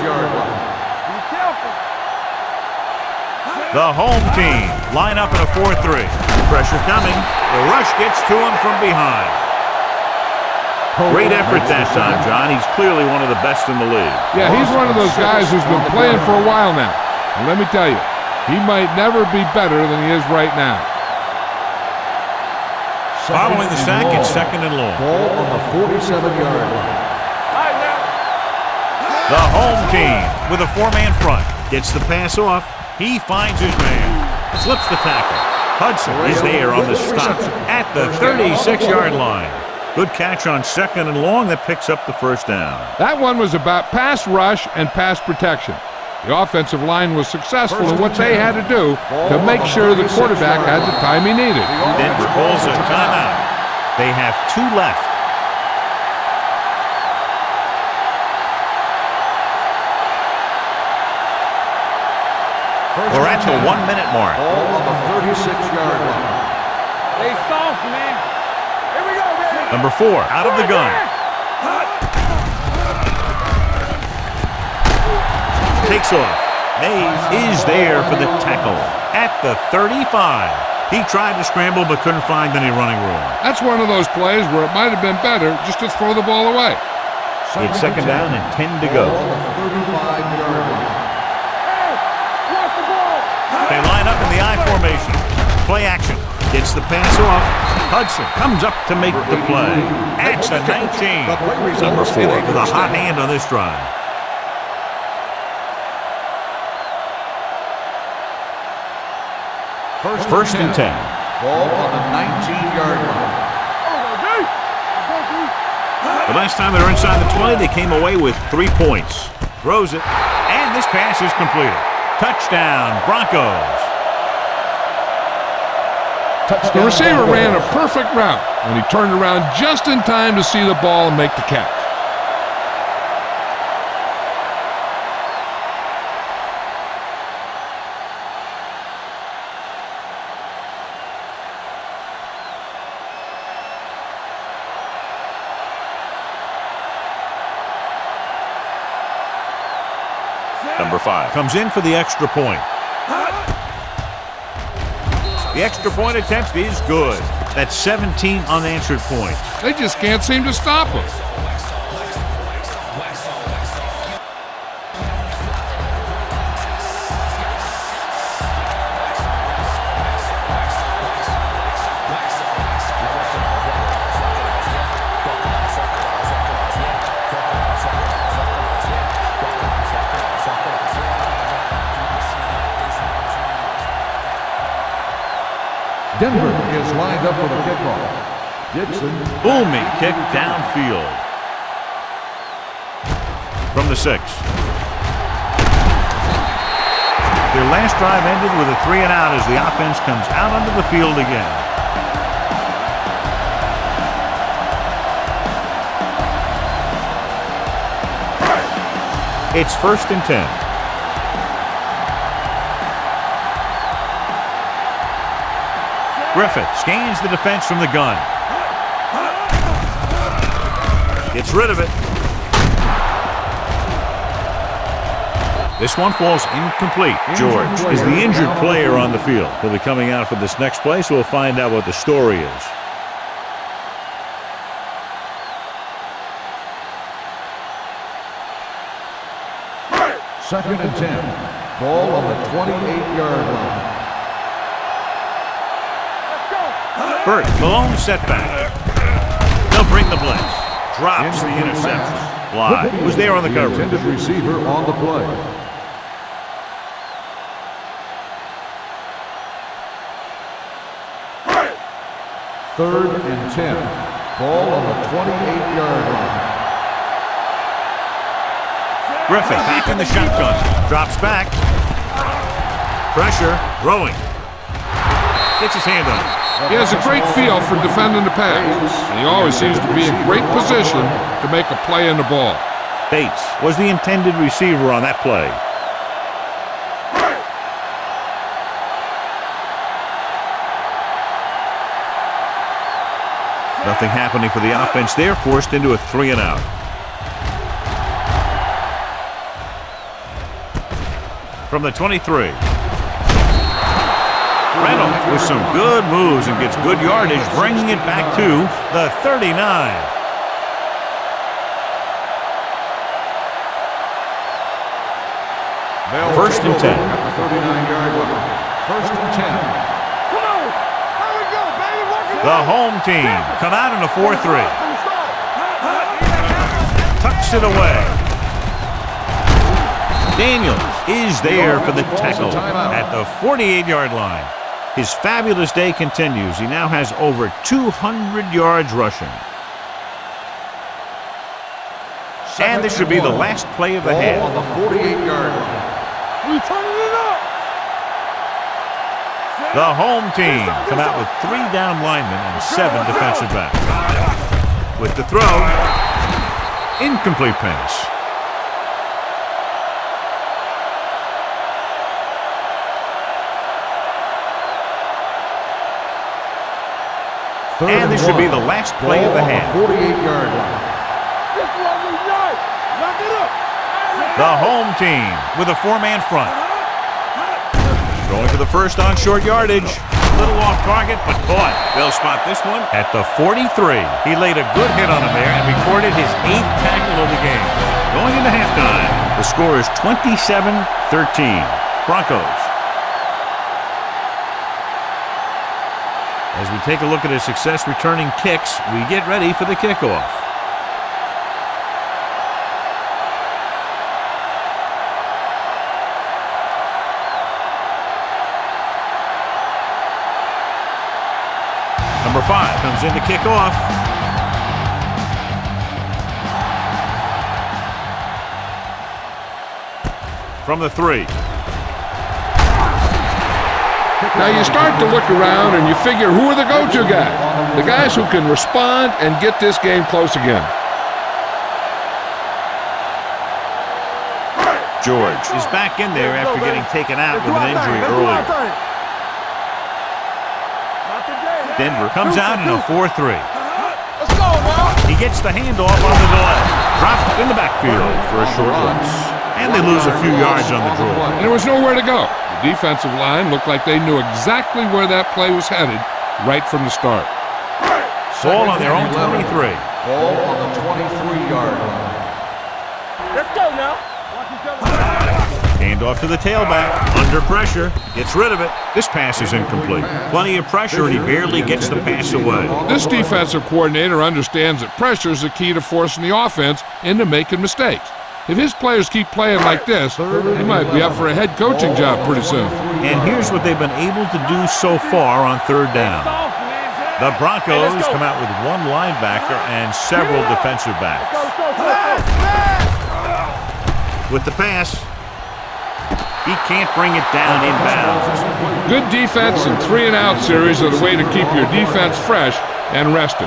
The home team line up in a 4-3. Pressure coming. The rush gets to him from behind. Great effort that time, John. He's clearly one of the best in the league. Yeah, he's one of those guys who's been playing for a while now. And let me tell you, he might never be better than he is right now. Following the sack, it's 2nd and long. Ball on the 47-yard line. The home team with a 4-man front gets the pass off. He finds his man. Slips the tackle. Hudson is there on the stop at the 36-yard line. Good catch on 2nd and long that picks up the 1st down. That one was about pass rush and pass protection. The offensive line was successful in what they had to do to make sure the quarterback had the time he needed. Denver calls a timeout. They have 2 left. We're at the 1-minute mark. Ball on the 36-yard line. Stay soft, man. Here we go, man. Number 4 out of the gun. Takes off. Mays is there for the tackle at the 35. He tried to scramble but couldn't find any running room. That's one of those plays where it might have been better just to throw the ball away. It's 2nd down and 10 to go. Ball on the 35-yard line. They line up in the I formation. Play action. Gets the pass off. Hudson comes up to make the play. At the 19. Number 4 with a hot hand on this drive. First and 10. Ball on the 19-yard line. The last time they were inside the 20, they came away with 3 points. Throws it, and this pass is completed. Touchdown, Broncos. The receiver ran a perfect route, and he turned around just in time to see the ball and make the catch. Number 5 comes in for the extra point. The extra point attempt is good. That's 17 unanswered points. They just can't seem to stop him. Denver is lined up for the kickoff. Dixon. Booming kick downfield. From the 6. Their last drive ended with a 3-and-out as the offense comes out onto the field again. It's 1st and 10. Griffith scans the defense from the gun. Gets rid of it. This one falls incomplete. George is the injured player on the field. He'll be coming out for this next play, so we'll find out what the story is. Second and 10. Ball on the 28-yard line. Burt, Malone setback. They'll bring the blitz. Drops the interception. Bly was there on the coverage. Intended receiver on the play. 3rd and 10. Ball on the 28-yard line. Griffin back in the shotgun. Drops back. Pressure. Throwing. Gets his hand on it. He has a great feel for defending the pass, and he always seems to be in great position to make a play in the ball. Bates was the intended receiver on that play. Nothing happening for the offense there, forced into a 3-and-out. From the 23. Reynolds with some good moves and gets good yardage, bringing it back to the 39. First and 10. At the 39-yard line. 1st and 10. Come on. There we go, baby. Work it The out. home team come out in a 4-3. Tucks it away. Daniels is there for the tackle at the 48-yard line. His fabulous day continues. He now has over 200 yards rushing. And this should be the last play of the half. On the 48-yard line. We turning it up. The home team come out with 3 down linemen and 7 defensive backs. With the throw, incomplete pass. And this should be the last play of the half. 48-yard line. This one we like. Lock it up. The home team with a 4-man front. Going for the first on short yardage. A little off target, but caught. They'll spot this one at the 43. He laid a good hit on him there and recorded his 8th tackle of the game. Going into halftime, the score is 27-13. Broncos. As we take a look at his success returning kicks, we get ready for the kickoff. Number 5 comes in to kick off. From the 3. Now you start to look around and you figure, who are the go-to guys? The guys who can respond and get this game close again. George is back in there after getting taken out with an injury earlier. Denver comes out in a 4-3. Let's go, now. He gets the handoff on the delay. Dropped in the backfield for a short loss. And they lose a few yards on the draw. And there was nowhere to go. The defensive line looked like they knew exactly where that play was headed right from the start. Ball on their own 23. Ball on the 23-yard line. Let's go now. Watch each other. Handoff to the tailback. Under pressure. Gets rid of it. This pass is incomplete. Plenty of pressure, and he barely gets the pass away. This defensive coordinator understands that pressure is the key to forcing the offense into making mistakes. If his players keep playing like this, he might be up for a head coaching job pretty soon. And here's what they've been able to do so far on 3rd down. The Broncos come out with 1 linebacker and several defensive backs. With the pass, he can't bring it down inbounds. Good defense and 3-and-out series are the way to keep your defense fresh and rested.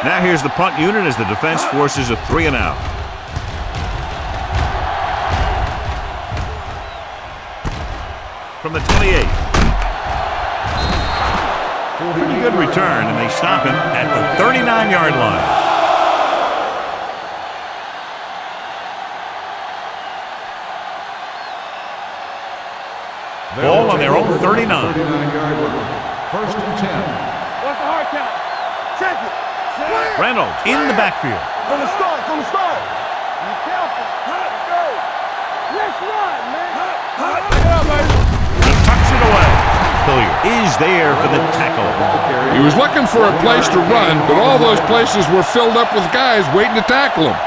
Now here's the punt unit as the defense forces a 3-and-out. From the 28. Pretty good return, and they stop him at the 39-yard line. Ball on their own 39. 39-yard line. 1st and 10. What's the hard count? Check it. Reynolds in the backfield. From the start. Be careful. Let's go. Let's run, man. Get up, baby. He tucks it away. Hilliard is there for the tackle. He was looking for a place to run, but all those places were filled up with guys waiting to tackle him.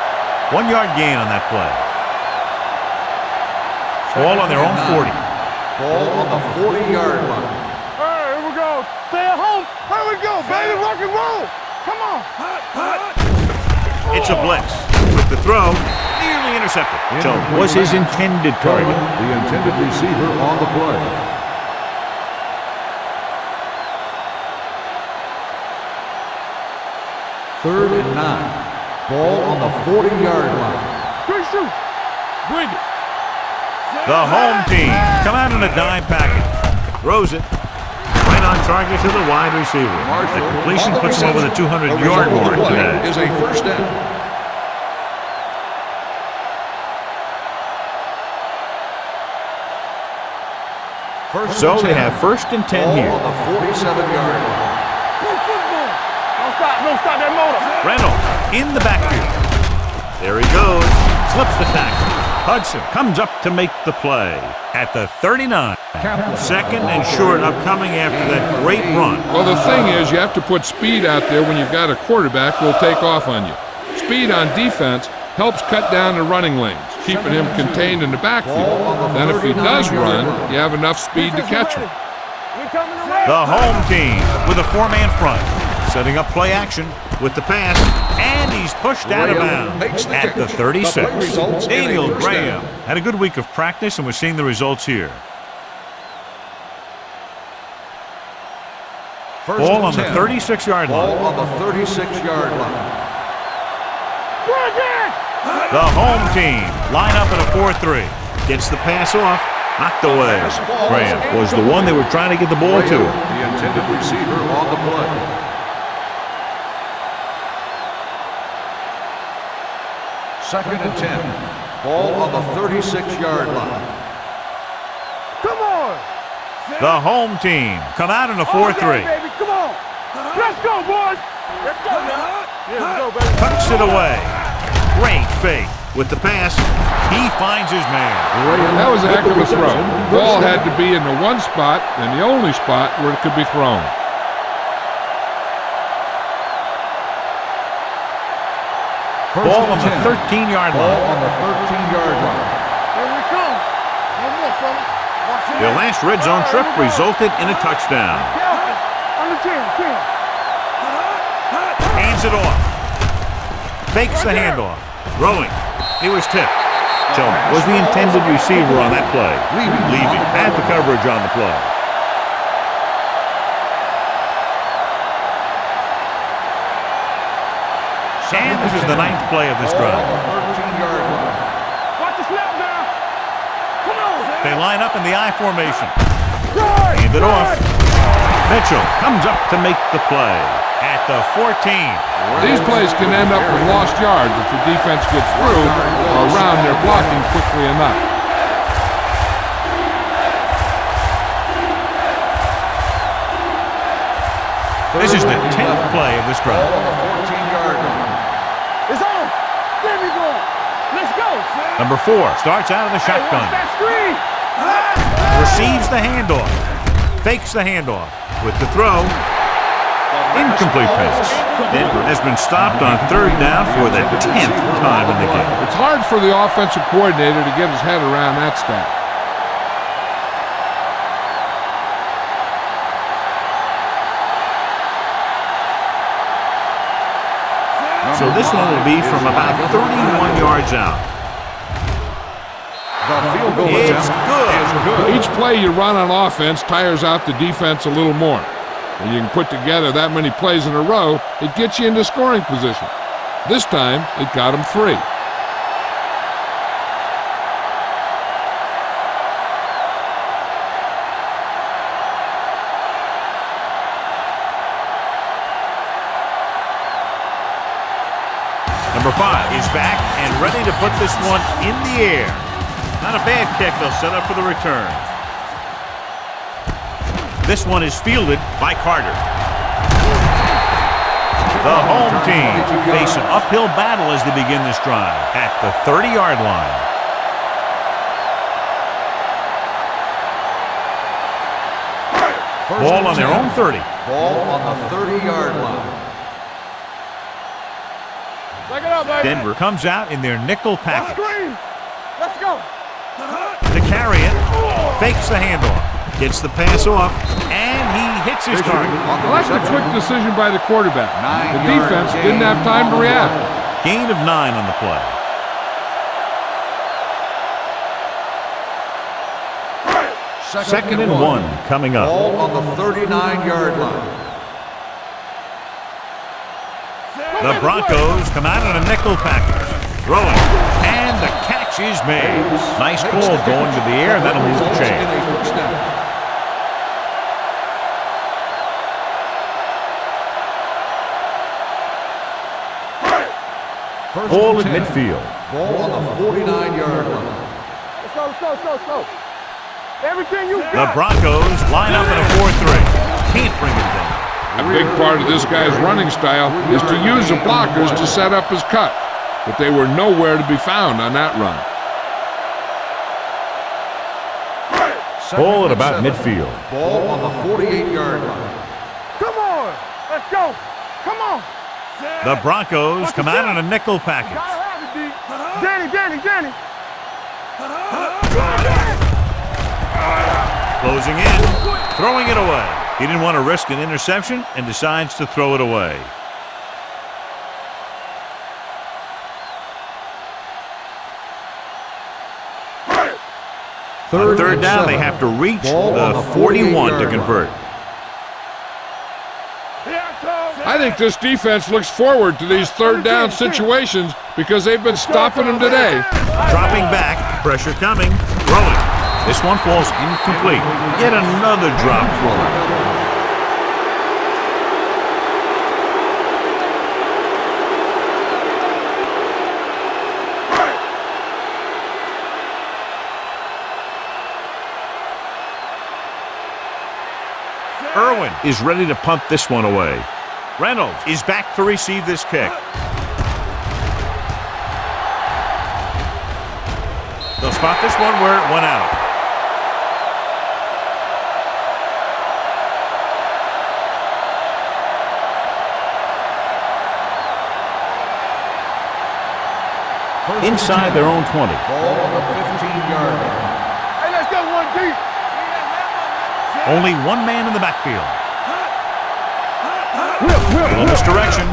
1 yard gain on that play. Ball on their own 40. Ball on the 40-yard line. Hey, here we go. Stay at home. Here we go, baby. Rock and roll. Come on. It's a blitz. With the throw, nearly intercepted. So was his intended target. The intended receiver on the play. Third and 9. Ball on the 40-yard line. Quick shoot. Bring it. The home team come out in a dime package. Throws it. Right on target to the wide receiver. The completion puts him over the 200-yard mark today. Is a first down. So they have 1st and 10 here. On the 47-yard line. Don't stop that motor. Reynolds in the backfield. There he goes. Slips the tackle. Hudson comes up to make the play at the 39. 2nd and short upcoming after that great run. Well, the thing is, you have to put speed out there when you've got a quarterback who will take off on you. Speed on defense helps cut down the running lanes, keeping him contained in the backfield. Then if he does run, you have enough speed to catch him. The home team with a 4-man front, setting up play action with the pass, and he's pushed out of bounds at the 36. Daniel Graham had a good week of practice, and we're seeing the results here. Ball on the 36-yard line. Ball on the 36-yard line. The home team line up in a 4-3. Gets the pass off, knocked away. Graham was the one they were trying to get the ball to. The intended receiver on the play. Second and 10. Ball on the 36-yard line. Come on. The home team come out in a 4-3. Okay, baby, come on. Let's go, boys. Let's go now. Yeah, let's go, baby. Tucks it away. Great fake. With the pass, he finds his man. That was a heck of a throw. Ball had to be in the one spot and the only spot where it could be thrown. Ball on the 13-yard Ball line. on the 13-yard line. Here we come. One more, fella. Watch it. Their last red zone trip resulted in a touchdown. On the 10. Hands it off. Fakes the handoff. Throwing. He was tipped. So was the intended receiver on that play. Leaving. Had the coverage on the play. And this is the 9th play of this drive. Ball on the 13-yard line. Watch the snap down. Come on. They line up in the I formation. Hand it off. Mitchell comes up to make the play at the 14. These plays can end up with lost yards if the defense gets through or around their blocking quickly enough. This is the 10th play of this Ball drive. on the 14-yard line. It's on. There we go. Let's go. Number 4 starts out of the Hey, watch shotgun. that screen. Receives the handoff. Fakes the handoff. With the throw. Incomplete pass. Denver has been stopped on 3rd down for the 10th time in the game. It's hard for the offensive coordinator to get his head around that stat. So this one will be from about 31 yards out. The field goal It's attempt good. Each play you run on offense tires out the defense a little more. When you can put together that many plays in a row, it gets you into scoring position. This time, it got him 3. Number 5 is back and ready to put this one in the air. Not a bad kick they'll set up for the return. This one is fielded by Carter. The home team face an uphill battle as they begin this drive at the 30-yard line. Ball on their own 30. Ball on the 30-yard line. Back it up, baby. Denver comes out in their nickel package. Screen. Let's go. To carry it, fakes the handoff, gets the pass off, and he hits his target. I like the quick decision by the quarterback. The defense didn't have time to react. Gain of 9 on the play. Second and 1 coming up. Ball on the 39-yard line. The Broncos come out in a nickel package. Throwing, and the catch is made. Nice call going to the air, and that'll move the chain. Ball at midfield. Ball on the 49-yard line. Let's go, let's go, let's go, let's go. Everything you The got. Broncos line up in a 4-3. Can't bring it down. A big part of this guy's running style is to use the blockers to set up his cut, but they were nowhere to be found on that run. Ball at about midfield. Ball on the 48-yard line. Come on. Let's go. Come on. The Broncos come out in a nickel package. Gotta have it, D. Danny. Closing in, throwing it away. He didn't want to risk an interception and decides to throw it away. Third down, they have to reach the 41 to convert. I think this defense looks forward to these third down situations because they've been stopping them today. Dropping back, pressure coming, throwing. This one falls incomplete. Yet another drop forward. Irwin is ready to punt this one away. Reynolds is back to receive this kick. They'll spot this one where it went out. Inside their own 20. Ball on the 15-yard line. Hey, let's go, one deep. Only one man in the backfield. Little misdirection.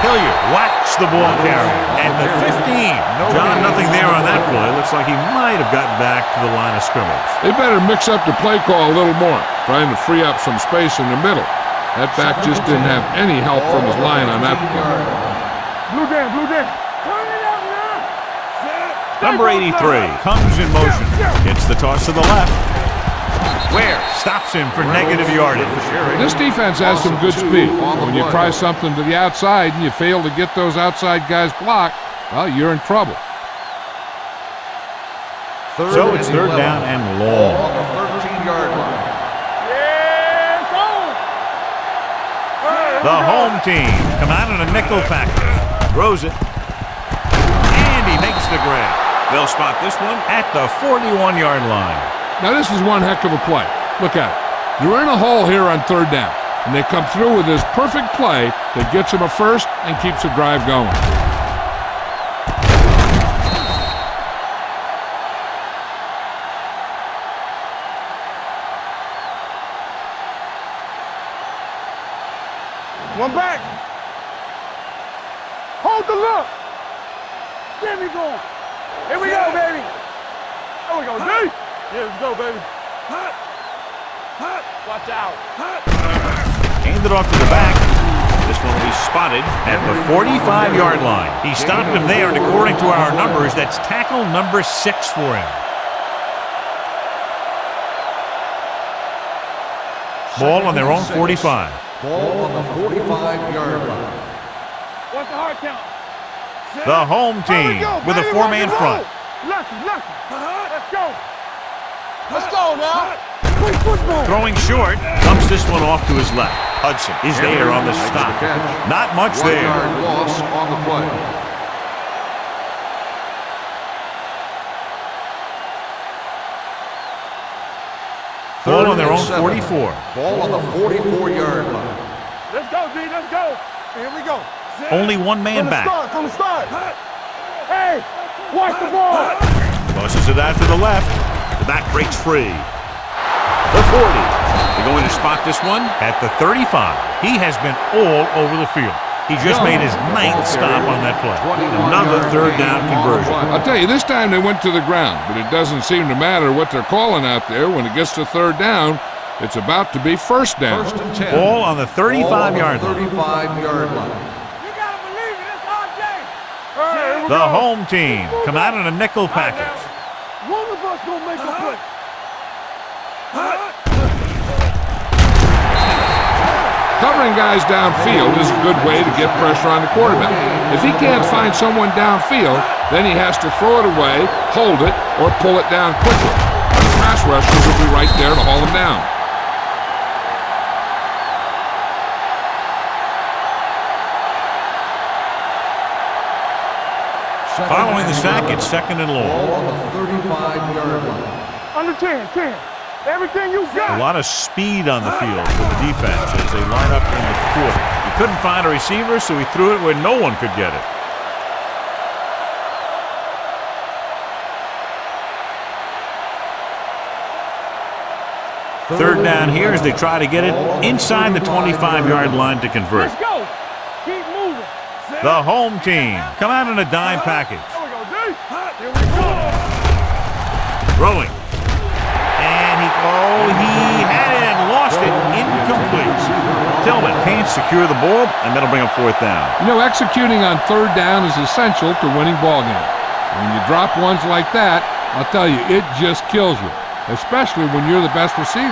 Hilliard whacks the ball carrier at the 15. John, nothing there on that play. Looks like he might have gotten back to the line of scrimmage. They better mix up the play call a little more, trying to free up some space in the middle. That back just didn't have any help from his line on that play. Blue down. Turn it up now. Number 83 comes in motion. Gets the toss to the left. Ware stops him for negative yardage. This defense has some good speed. When you try something to the outside and you fail to get those outside guys blocked, well, you're in trouble. So it's third down and long. Ball on the 13-yard line. Yes, on. The home team come out in a nickel package. Throws it. And he makes the grab. They'll spot this one at the 41-yard line. Now this is one heck of a play. Look at it. You're in a hole here on third down, and they come through with this perfect play that gets them a first and keeps the drive going. One back. Hold the look. There we go. Here we go, baby. There we go, D. Yeah, let's go, baby. Watch out. Hand it off to the back. This one will be spotted at the 45-yard line. He stopped him there, and according to our numbers, that's tackle number 6 for him. Ball on their own 45. Ball on the 45-yard line. What's the hard count? The home team with a 4-man front. Lucky. Let's go. Let's go now. Throwing short, dumps this one off to his left. Hudson is there on the stop. Not much there. 1-yard loss on the play. Ball on their own 44. Ball on the 44-yard line. Let's go, D. Let's go. Here we go. Only one man back. From the start. Hey, watch the ball. Tosses it out to the left. The back breaks free. The 40. They're going to spot this one at the 35. He has been all over the field. He just made his 9th stop on that play. Another third down conversion. I'll tell you, this time they went to the ground, but it doesn't seem to matter what they're calling out there. When it gets to third down, it's about to be first down. First and 10. Ball on the 35-yard line. 35-yard line. You gotta believe it. It's RJ. The home team come out in a nickel package. One of us gonna make a play. Covering guys downfield is a good way to get pressure on the quarterback. If he can't find someone downfield, then he has to throw it away, hold it, or pull it down quickly. The pass rushers will be right there to haul him down. Following the sack, it's second and long. Ball on the 35-yard line. Under 10. Everything you A got. lot of speed on the field for the defense as they line up in the quarter. He couldn't find a receiver, so he threw it where no one could get it. Third down here as they try to get it inside the 25-yard line to convert. Let's go. Keep moving. The home team come out in a dime package. There we go, D. Here we go. Throwing. And he had it and lost it. Incomplete. Tillman can't secure the ball, and that'll bring up fourth down. You know, executing on third down is essential to winning ball games. When you drop ones like that, I'll tell you, it just kills you, especially when you're the best receiver.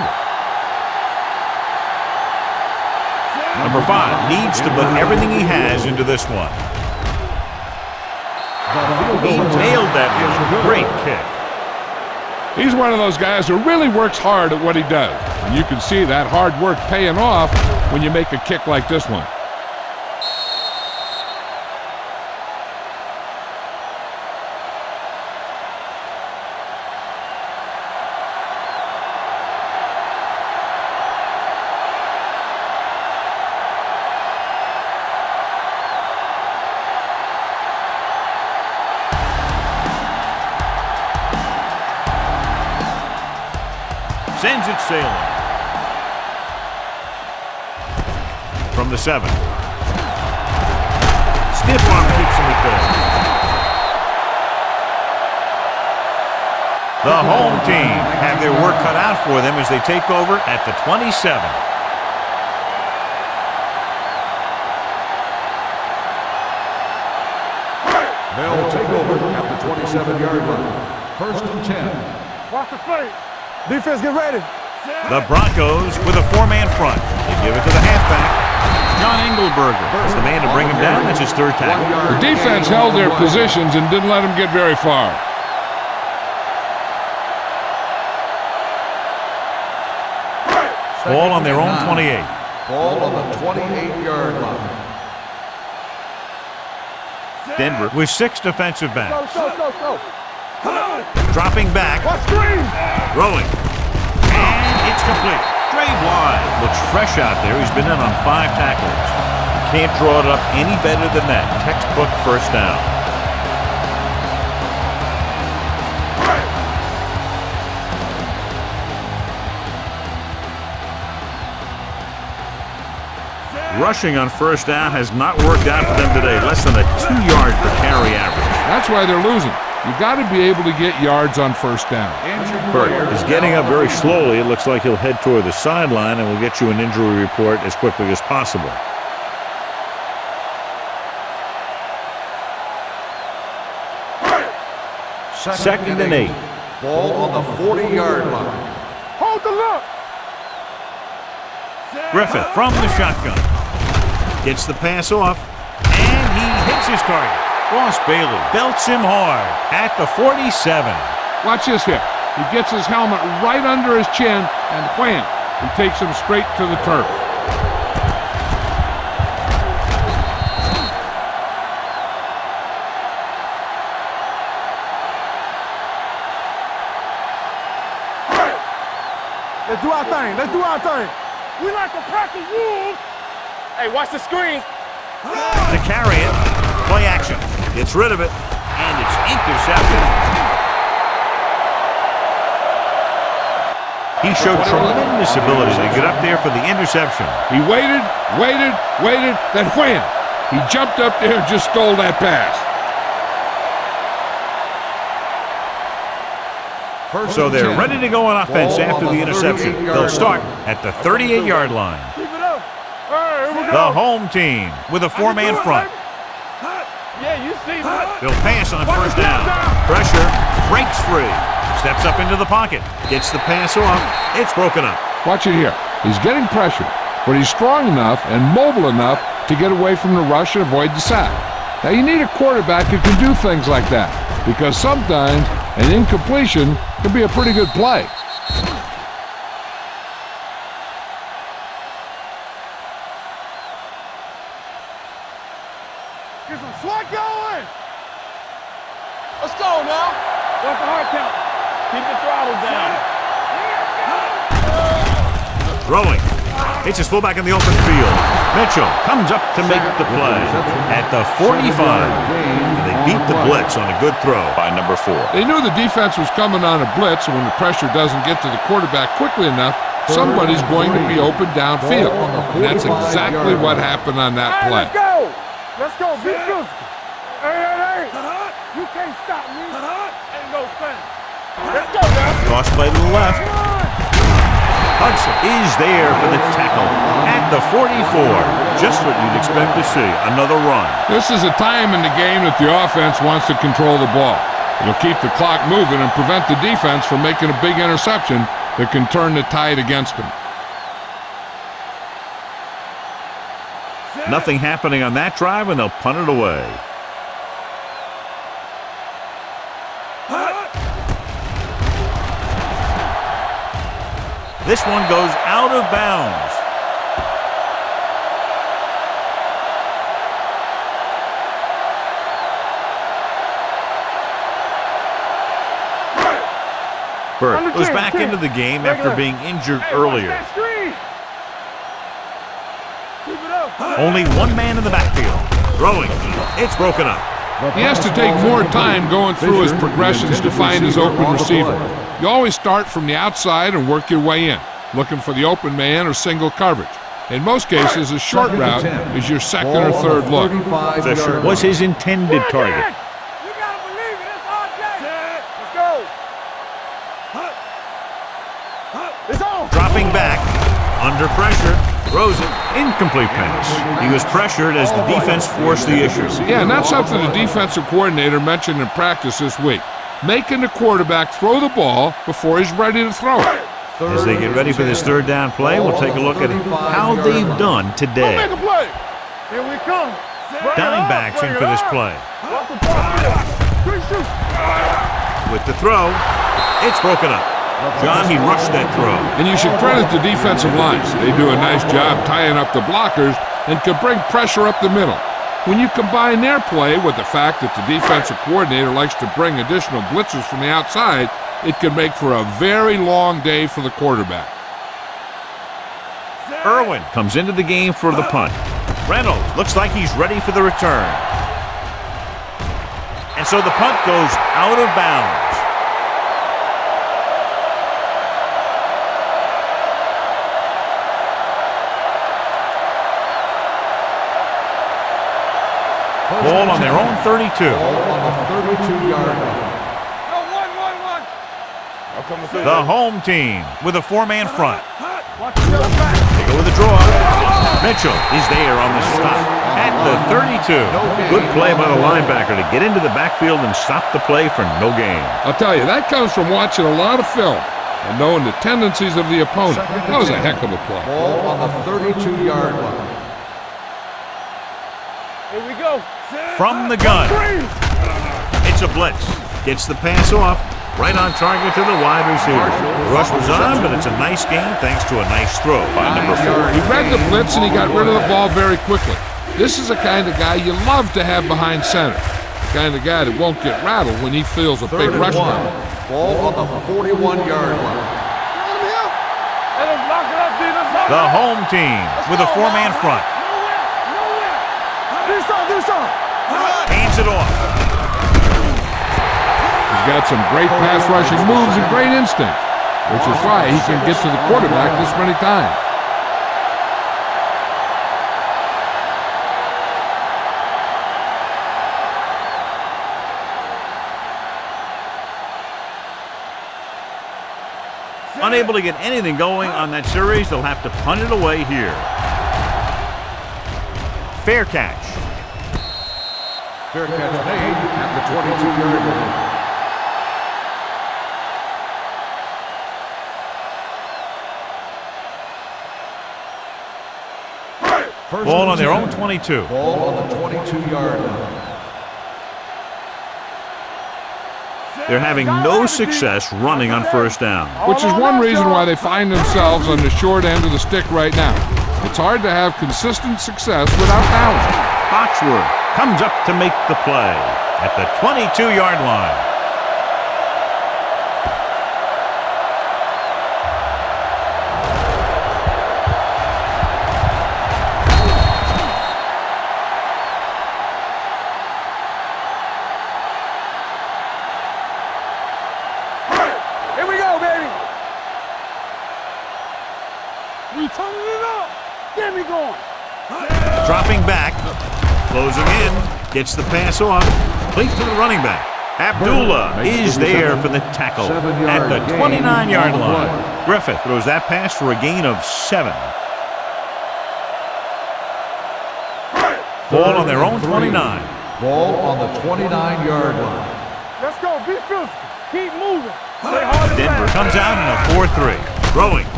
Number 5 needs to put everything he has into this one. He nailed that one. Great kick. He's one of those guys who really works hard at what he does. And you can see that hard work paying off when you make a kick like this one. Sends it sailing. From the 7. Stiff arm keeps him at bay. The home team have their work cut out for them as they take over at the 27. They'll take over at the 27-yard line. First and 10. Watch the play. Defense, get ready. The Broncos with a 4-man front. They give it to the halfback. John Engelberger is the man to bring him down. That's his third tackle. The defense held their positions and didn't let him get very far. Ball on their own 28. Ball on the 28-yard line. Denver with 6 defensive backs. Go. Dropping back. Watch screen. Throwing. And it's complete. Straight wide. Looks fresh out there. He's been in on 5 tackles. Can't draw it up any better than that. Textbook first down. Rushing on first down has not worked out for them today. Less than a 2-yard per carry average. That's why they're losing. You got to be able to get yards on first down. Burt is getting up very slowly. It looks like he'll head toward the sideline, and we'll get you an injury report as quickly as possible. Second and 8. Ball on the 40-yard line. Hold the look. Griffith from the shotgun. Gets the pass off, and he hits his target. Ross Bailey belts him hard at the 47. Watch this hit. He gets his helmet right under his chin, and wham, he takes him straight to the turf. Let's do our thing. We like a pack of wolves. Hey, watch the screen. To carry it. Play action. Gets rid of it. And it's intercepted. He showed tremendous ability to get up there for the interception. He waited, then wham! He jumped up there and just stole that pass. So they're ready to go on offense after the interception. They'll start at the 38-yard line. Keep it up. All right, here we go. The home team with a four-man front. Yeah, you see that. They'll pass on first down. Pressure. Breaks free. Steps up into the pocket. Gets the pass off. It's broken up. Watch it here. He's getting pressure, but he's strong enough and mobile enough to get away from the rush and avoid the sack. Now, you need a quarterback who can do things like that, because sometimes an incompletion can be a pretty good play. Get some swat going. Let's go now. What's the hard count? Keep the throttle down. Throwing. Hits his fullback in the open field. Mitchell comes up to make the play at the 45. And they beat the blitz on a good throw by number 4. They knew the defense was coming on a blitz, and when the pressure doesn't get to the quarterback quickly enough, somebody's going to be open downfield. And that's exactly what happened on that play. Let's go. Let's go. Be physical. Hey. You can't stop me. Ain't no thing. Let's go, now. Cross play to the left. Hudson is there for the tackle at the 44. Just what you'd expect to see, another run. This is a time in the game that the offense wants to control the ball. It'll keep the clock moving and prevent the defense from making a big interception that can turn the tide against them. Nothing happening on that drive, and they'll punt it away. This one goes out of bounds. Burt goes back into the game after being injured earlier. Only one man in the backfield. Throwing. It's broken up. He has to take more time going through his progressions to find his open receiver. You always start from the outside and work your way in, looking for the open man or single coverage. In most cases, a short route is your second or third look. Fisher was his intended target. You gotta believe it. It's all day. Let's go. It's on. Dropping back. Under pressure. Throws it. Incomplete pass. He was pressured as the defense forced the issue. Yeah, and that's something the defensive coordinator mentioned in practice this week. Making the quarterback throw the ball before he's ready to throw it. As they get ready for this third down play, we'll take a look at how they've done today. Make a play. Here we come. Dime backs in for this play. With the throw, it's broken up. John, he rushed that throw. And you should credit the defensive lines. They do a nice job tying up the blockers and can bring pressure up the middle. When you combine their play with the fact that the defensive coordinator likes to bring additional blitzes from the outside, it can make for a very long day for the quarterback. Irwin comes into the game for the punt. Reynolds looks like he's ready for the return. And so the punt goes out of bounds. Ball on their own 32. On the 32-yard line. The home team with a four-man front. They go with a draw. Mitchell is there on the stop at the 32. Good play by the linebacker to get into the backfield and stop the play for no gain. I'll tell you, that comes from watching a lot of film and knowing the tendencies of the opponent. That was a heck of a play. Ball on the 32-yard line. Here we go. From the gun. It's a blitz. Gets the pass off. Right on target to the wide receiver. The rush was on, but it's a nice gain thanks to a nice throw by number 4. He read the blitz and he got rid of the ball very quickly. This is the kind of guy you love to have behind center. The kind of guy that won't get rattled when he feels a big rush. Ball on the 41-yard line. The home team with a four-man front. Hands it off. He's got some great pass rushing moves and great instinct, which is why he can get to the quarterback this many times. Unable to get anything going on that series, they'll have to punt it away here. Fair catch. Fair catch made at the 22-yard line. Ball on their own 22. Ball on the 22-yard line. They're having no success running on first down. Which is one reason why they find themselves on the short end of the stick right now. It's hard to have consistent success without balance. Foxworth comes up to make the play at the 22-yard line. Dropping back, closing in, gets the pass off, complete to the running back. Abdullah is there for the tackle at the 29-yard line. Griffith throws that pass for a gain of 7. Ball on their own 29. Ball on the 29-yard line. Let's go. Be physical. Keep moving. Denver comes out in a 4-3. Throwing.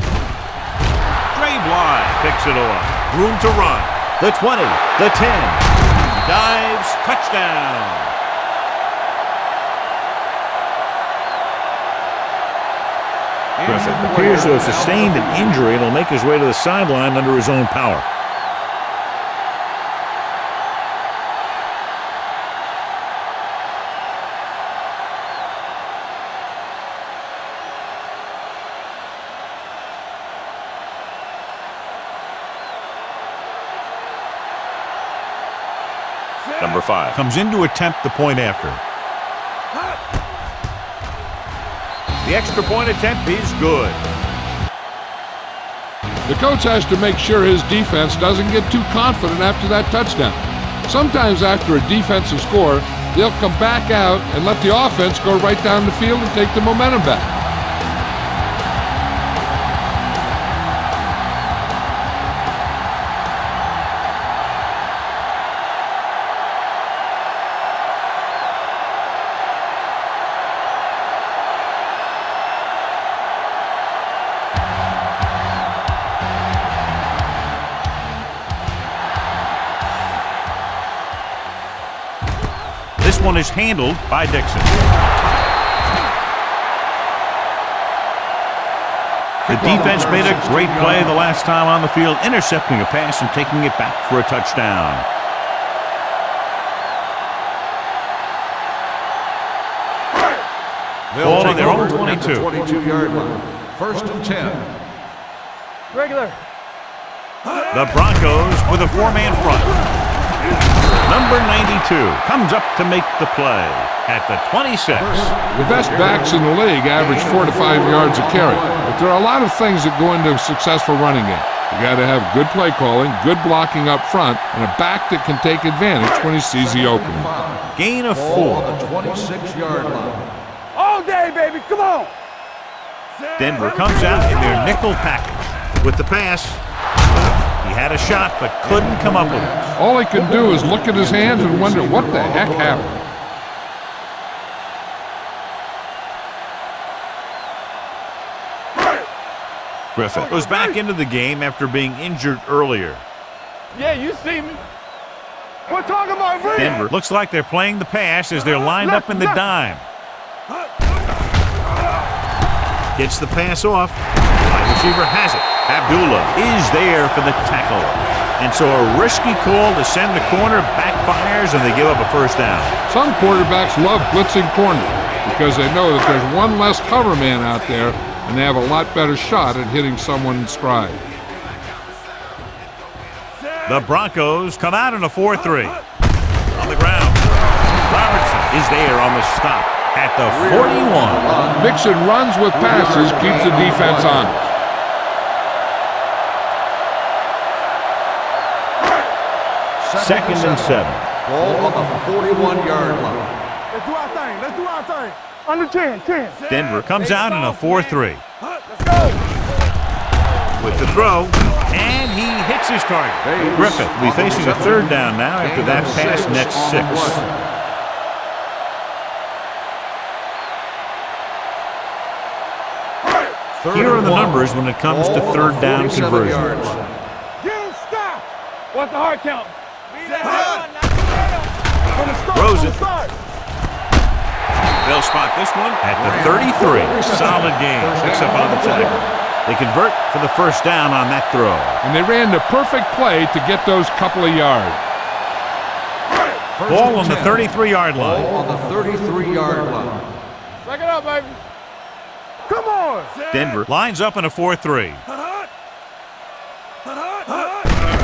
Dre Bly picks it off. Room to run. The 20, the 10. Dives, touchdown. Griffith appears to have sustained an injury and will make his way to the sideline under his own power. Number 5 comes in to attempt the point after. The extra point attempt is good. The coach has to make sure his defense doesn't get too confident after that touchdown. Sometimes after a defensive score, they'll come back out and let the offense go right down the field and take the momentum back. This one is handled by Dixon. The defense made a great play the last time on the field, intercepting a pass and taking it back for a touchdown. Ball on their own 22. 22-yard line. First and 10. Regular. The Broncos with a 4-man front. Number 92 comes up to make the play at the 26. The best backs in the league average 4 to 5 yards a carry, but there are a lot of things that go into a successful running game. You got to have good play calling, good blocking up front, and a back that can take advantage when he sees the opening. Gain of 4. Ball on the 26-yard line. All day, baby. Come on. Denver comes out in their nickel package with the pass. He had a shot but couldn't come up with it. All he can do is look at his hands and wonder what the heck happened. Griffith goes back into the game after being injured earlier. Yeah, you see me. We're talking about Reed. Denver looks like they're playing the pass as they're lined up in the dime. Gets the pass off. Wide receiver has it. Abdullah is there for the tackle. And so a risky call to send the corner backfires and they give up a first down. Some quarterbacks love blitzing corners because they know that there's one less cover man out there and they have a lot better shot at hitting someone in stride. The Broncos come out in a 4-3. is there on the stop at the 41. Mixing runs with passes keeps the defense honest. Second and 7. Ball on the 41-yard line. Let's do our thing. Let's do our thing. Under 10, 10. Denver comes out in a 4-3. Let's go. With the throw, and he hits his target. Griffith will be facing a third down now after that pass nets 6. Here are the numbers when it comes to third down conversions. Get him stopped. What's the hard count? Throws it. They'll spot this one at the 33. Solid gain. Picks up on the tackle. They convert for the first down on that throw. And they ran the perfect play to get those couple of yards. Ball on the 33-yard line. Ball on the 33-yard line. Back it up, baby. Come on. Denver lines up in a 4-3.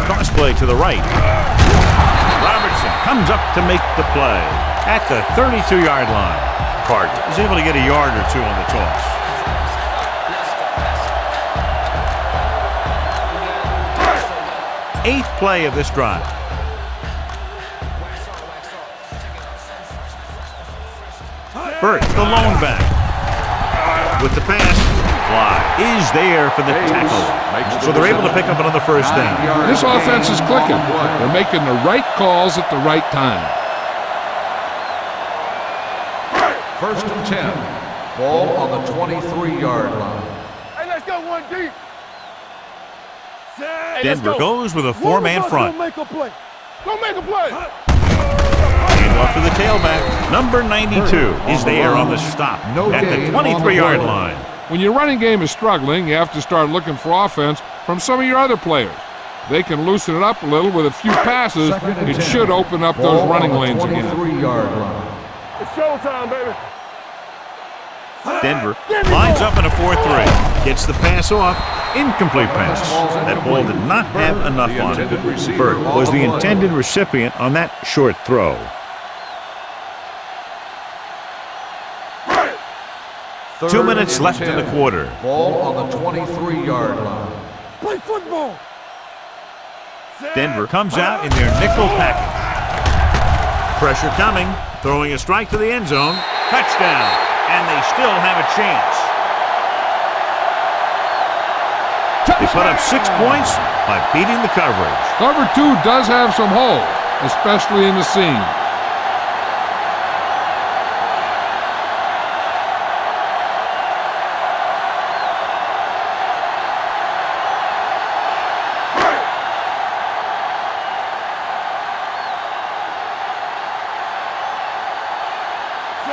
Cross play to the right. Robertson comes up to make the play at the 32-yard line. Cart is able to get a yard or two on the toss. Eighth play of this drive. Burt, the lone back. With the pass, fly is there for the tackle. So they're able to pick up another first down. This offense is clicking. They're making the right calls at the right time. First and 10. Ball on the 23-yard line. Hey, let's go one deep. Denver goes with a four-man front. Go make a play. Go make a play. Hand off to the tailback. Number 92 is there on the stop at the 23-yard line. When your running game is struggling, you have to start looking for offense from some of your other players. They can loosen it up a little with a few passes. It should open up those running lanes again. 23-yard line. It's showtime, baby. Denver lines up in a 4-3. Gets the pass off. Incomplete pass. That ball did not have enough on it. Burt was the intended recipient on that short throw. Two minutes left in the quarter. Ball on the 23-yard line. Play football. Denver comes out in their nickel package. Pressure coming. Throwing a strike to the end zone. Touchdown. And they still have a chance. They put up 6 points by beating the coverage. Cover 2 does have some holes, especially in the seam.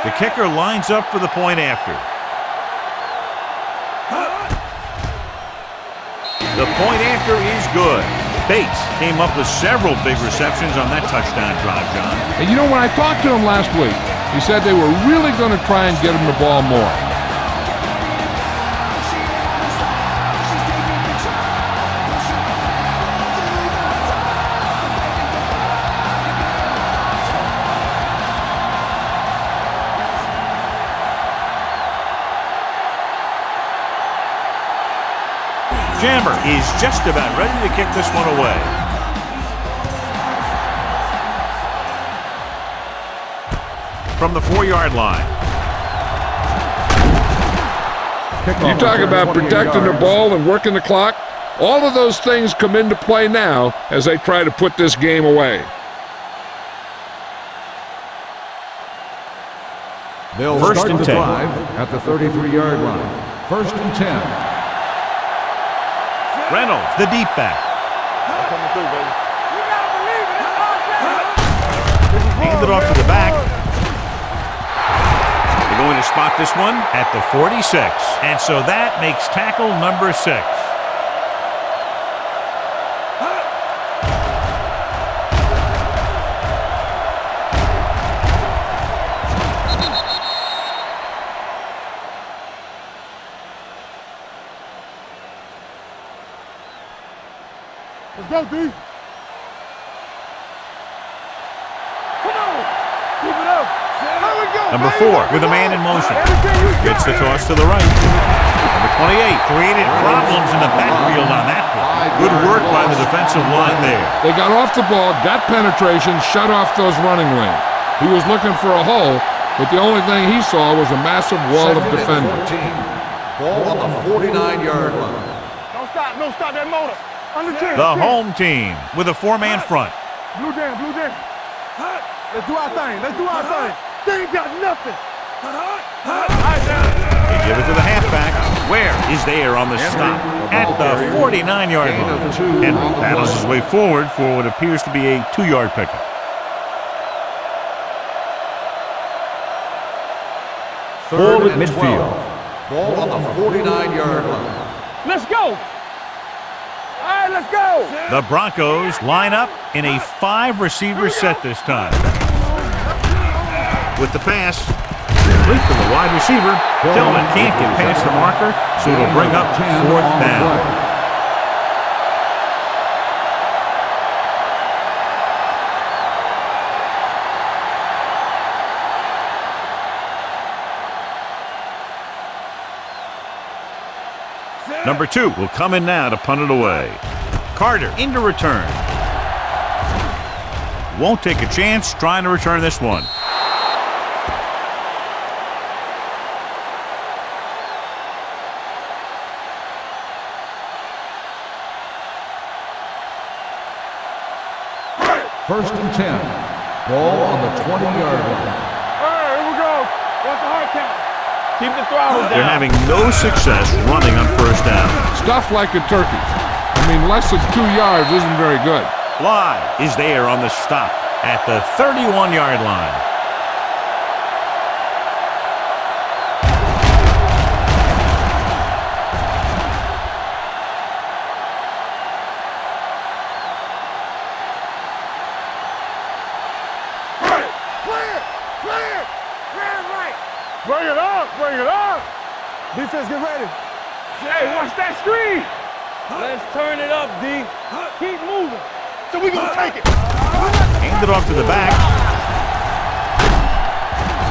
The kicker lines up for the point after. The point after is good. Bates came up with several big receptions on that touchdown drive, John. And you know, when I talked to him last week, he said they were really going to try and get him the ball more. Jammer is just about ready to kick this one away. From the 4-yard line. You talk about protecting the ball and working the clock. All of those things come into play now as they try to put this game away. They'll First start and the 10. drive at the 33-yard line. First and 10. Reynolds, the deep back. Hand it off to the back. They're going to spot this one at the 46. And so that makes tackle number 6. Let's go, D. Come on. Keep it up. Number 4 with a man in motion. Gets the toss to the right. Number 28 created problems in the backfield on that play. Good work by the defensive line there. They got off the ball, got penetration, shut off those running lanes. He was looking for a hole, but the only thing he saw was a massive wall of defenders. Ball on the 49-yard line. Don't stop that motor. The home team with a 4-man front. Blue down. Let's do our thing. They ain't got nothing. They give it to the halfback. Where is there on the stop? At the 49-yard line. And battles his way forward for what appears to be a 2-yard pickup. Ball at midfield. Ball on the 49-yard line. Let's go. All right, let's go. The Broncos line up in a 5-receiver set this time. With the pass, complete to the wide receiver. Tillman can't get past the marker, so it'll bring up 4th down. Number 2 will come in now to punt it away. Carter into return. Won't take a chance trying to return this one. First and 10. Ball on the 20-yard line. All right, here we go. What's the hard count? Keep the throttle down. They're having no success running on 1st down. Stuff like a turkey. I mean, less than 2 yards isn't very good. Fly is there on the stop at the 31-yard line. Bring it up. Defense, get ready. Hey, watch that screen. Let's turn it up, D. Keep moving. So we gonna take it. Hand it off to the back.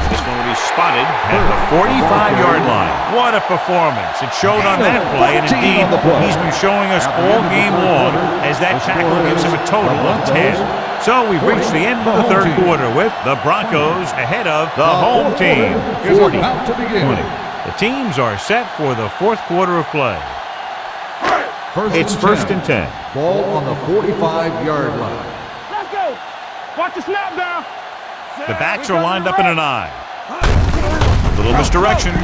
This one will be spotted at the 45-yard line. What a performance. It showed on that play, and indeed, he's been showing us all game long as that tackle gives him a total of 10. So we've reached the end of the 3rd quarter with the Broncos ahead of the home team, 40-20. The teams are set for the 4th quarter of play. It's 1st and 10. Ball on the 45-yard line. Let's go. Watch the snap down. The backs are lined up in an I. A little misdirection.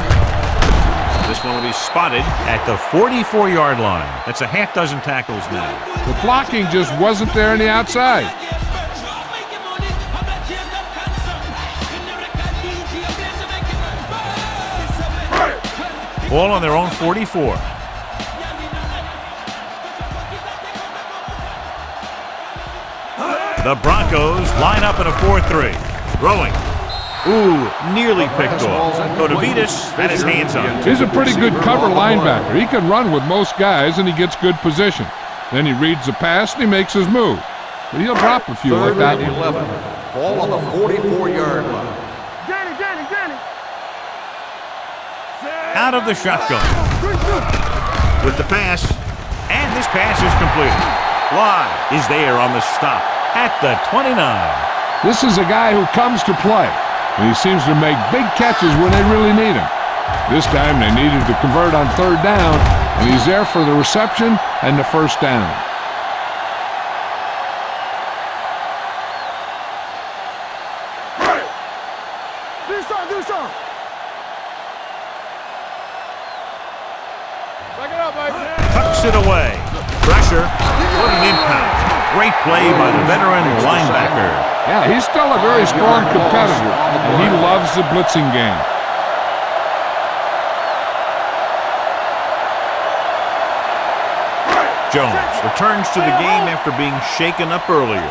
This one will be spotted at the 44-yard line. That's a half dozen tackles now. The blocking just wasn't there on the outside. Ball on their own 44. The Broncos line up in a 4-3. Throwing. Ooh, nearly picked off. Cotavitas had his hands on. He's a pretty good cover linebacker. He can run with most guys, and he gets good position. Then he reads the pass, and he makes his move. But he'll drop a few like that. 11. Ball on the 44-yard line. Danny. Out of the shotgun. With the pass. And this pass is completed. Fly is there on the stop at the 29. This is a guy who comes to play, and he seems to make big catches when they really need him. This time they needed to convert on 3rd down, and he's there for the reception and the 1st down. Do something. Back it up, baby. Tucks it away. Pressure. What an impact. Great play by the veteran linebacker. Yeah, he's still a very strong competitor, and he loves the blitzing game. Jones returns to the game after being shaken up earlier.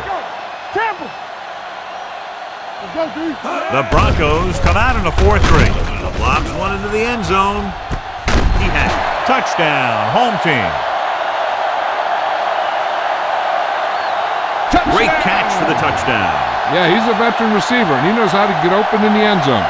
The Broncos come out in a 4-3. Lobs one into the end zone. He has it. Touchdown, home team. Great catch for the touchdown. Yeah, he's a veteran receiver, and he knows how to get open in the end zone.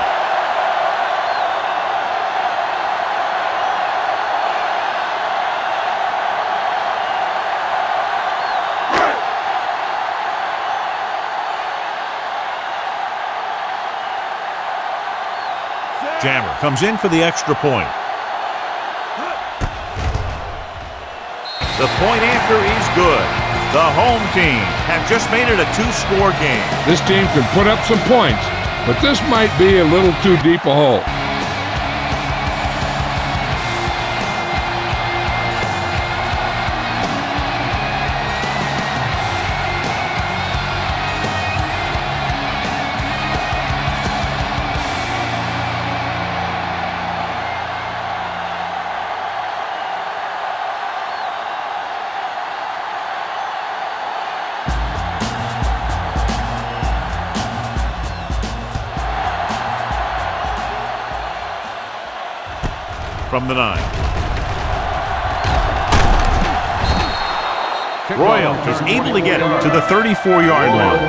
Jammer comes in for the extra point. The point after is good. The home team have just made it a two-score game. This team can put up some points, but this might be a little too deep a hole. From the 9. Royal is able to get it to the 34-yard line.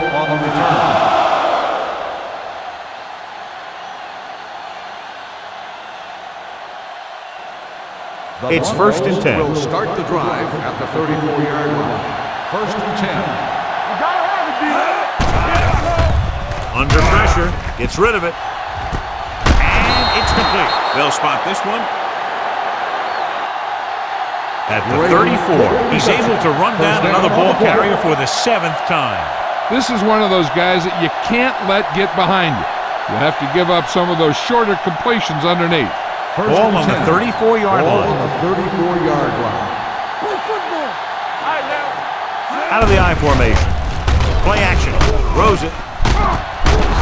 It's 1st and 10. Will start the drive at the 34-yard line. 1st and 10. Under pressure, gets rid of it. And it's complete. They'll spot this one. At the 34, he's able to run down another ball carrier for the 7th time. This is one of those guys that you can't let get behind you. You have to give up some of those shorter completions underneath. Ball on the 34-yard line. On the 34-yard line. Out of the I formation. Play action. Throws it.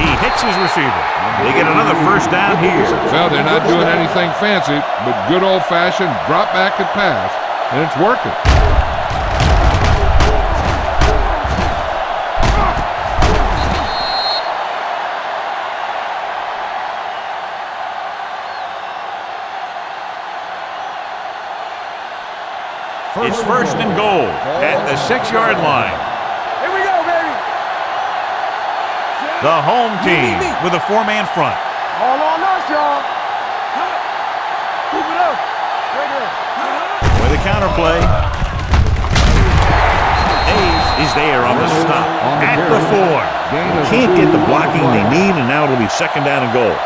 He hits his receiver. They get another first down here. Well, they're not doing anything fancy, but good old-fashioned drop back and pass, and it's working. It's 1st and goal at the 6-yard line. Here we go, baby. The home team with a 4-man front. All on us, y'all. Keep it up. Right there. With a counter play. Hayes is there on the stop. At the 4. Can't get the blocking they need, and now it'll be 2nd down and goal.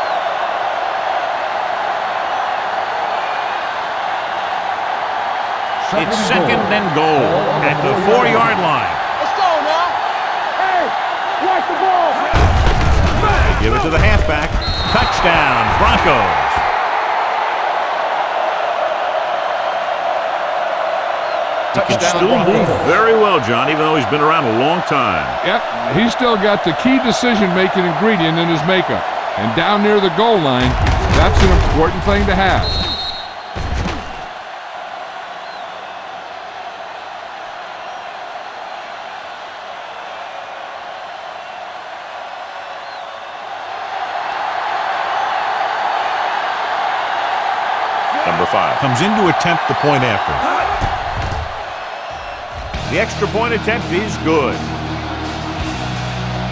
It's 2nd and goal at the 4-yard line. Let's go now. Hey, watch the ball. They give it to the halfback. Touchdown, Broncos. He can still move very well, John, even though he's been around a long time. Yep, he's still got the key decision-making ingredient in his makeup. And down near the goal line, that's an important thing to have. Number 5 comes in to attempt the point after. The extra point attempt is good.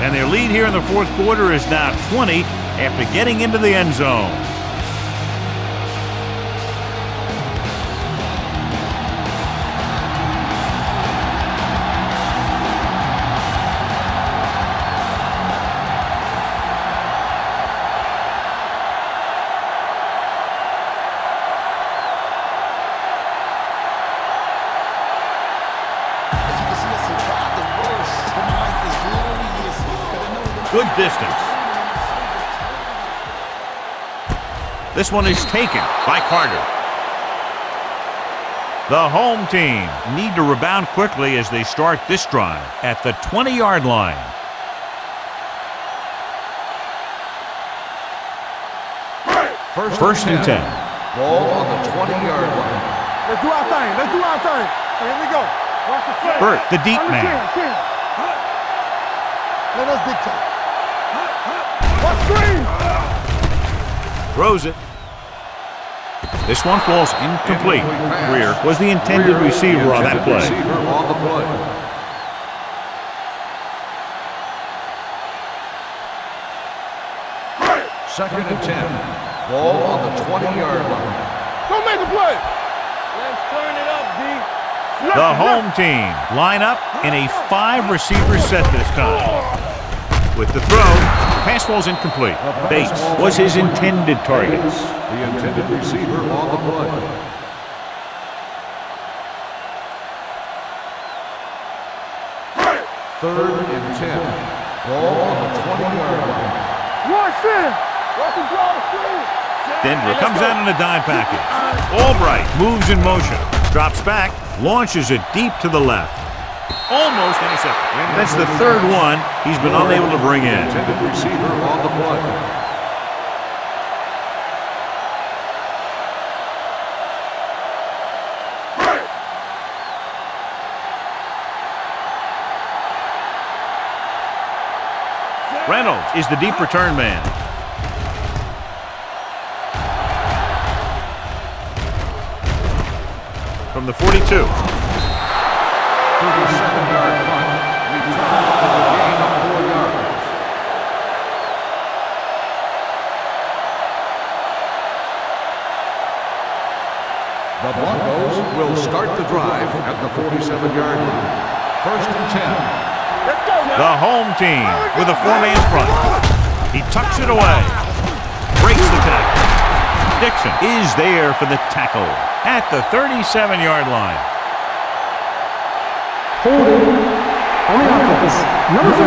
And their lead here in the 4th quarter is now 20 after getting into the end zone. Good distance. This one is taken by Carter. The home team need to rebound quickly as they start this drive at the 20-yard line. First and 10. Ball on the 20-yard line. Let's do our thing. Let's do our thing. Here we go. Watch the play. Burt, the deep man. Let us dictate. What screen? Throws it. This one falls incomplete. Greer was the intended receiver on that play. Second and 10. Ball on the 20-yard line. Don't make a play. Let's turn it up, D. The home team line up in a 5-receiver set this time. With the throw, the pass falls incomplete. Bates was his intended target. The intended receiver on the play. Third and 10. Ball on the 20-yard line. Rush in. Rush and draw the screen. Denver comes out in a dime package. Albright moves in motion, drops back, launches it deep to the left. Almost intercepted. That's the third one he's been unable to bring in. Intended receiver on the play. Reynolds is the deep return man. From the 42. 37-yard punt. Return for a gain of 4 yards. The Broncos will start the drive at the 47-yard line. First and 10. Let's go, man. The home team with a four-man front. He tucks it away. Breaks the tackle. Dixon is there for the tackle at the 37-yard line. Holding on the offense. Number 50.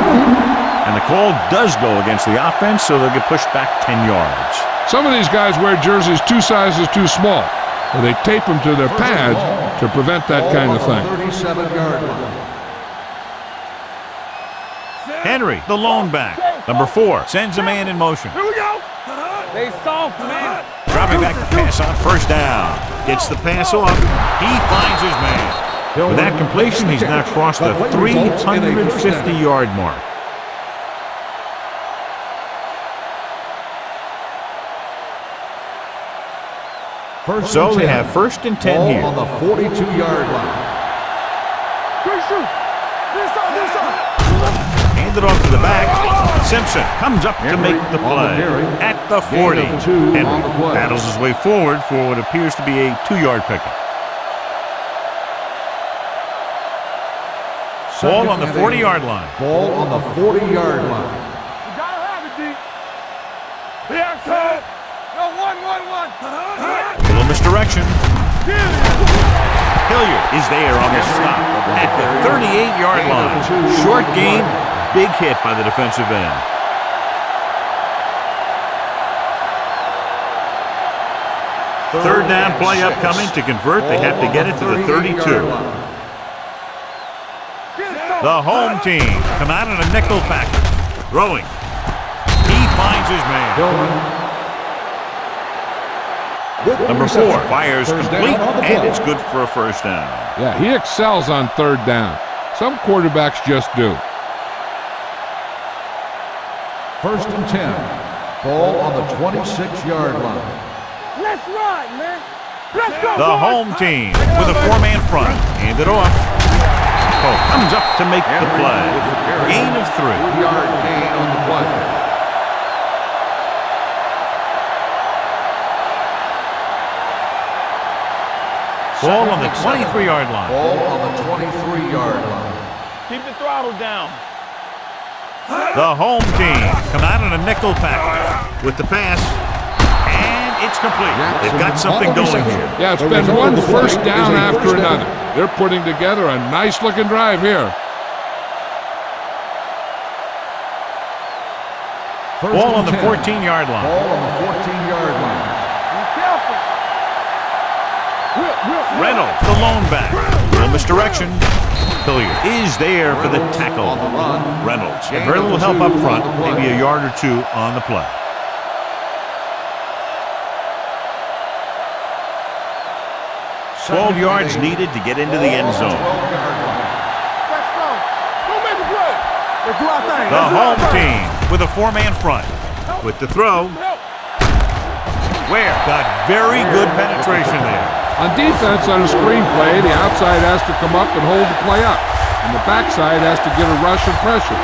And the call does go against the offense, so they'll get pushed back 10 yards. Some of these guys wear jerseys 2 sizes too small, or they tape them to their pads to prevent that kind of thing. 37-yard line. Henry, the lone back. Number 4, sends a man in motion. Here we go. They soft, man. Dropping back to pass on first down. Gets the pass off. He finds his man. With that completion, he's now crossed the 350-yard mark. So they have first and 10 here. On the 42-yard line. Good shoot. This side. Handed off to the back. Simpson comes up to make the play at the 40. Henry battles his way forward for what appears to be a 2-yard pickup. Ball on the 40-yard line. Ball on the 40-yard line. You gotta have it, D. Here, cut. No, one. A little misdirection. Hilliard is there on the stop at the 38-yard line. Short gain, big hit by the defensive end. Third down play upcoming. To convert, they have to get it to the 32. The home team come out in a nickel package. Throwing. He finds his man. Number 4 fires complete, and it's good for a first down. Yeah, he excels on third down. Some quarterbacks just do. First and 10. Ball on the 26-yard line. Let's ride, man. Let's go. The home team with a 4-man front. Hand it off. Oh, comes up to make the play. Gain of 3. 3-yard gain on the play. Ball on the 23-yard line. Ball on the 23-yard line. Keep the throttle down. The home team come out in a nickel package with the pass, and it's complete. They've got something going here. Yeah, it's been one first down after another. They're putting together a nice-looking drive here. Ball on the 14-yard line. Ball on the 14-yard line. Be careful. Reynolds, the lone back. Little misdirection. Hilliard is there for the tackle. Reynolds, very little help up front, maybe a yard or 2 on the play. "12 yards needed to get into the end zone. Let's go. Go make a play. Let's do our thing. The home team with a 4-man front. With the throw, Ware got very good penetration there. On defense, on a screen play, the outside has to come up and hold the play up, and the backside has to get a rush and pressure,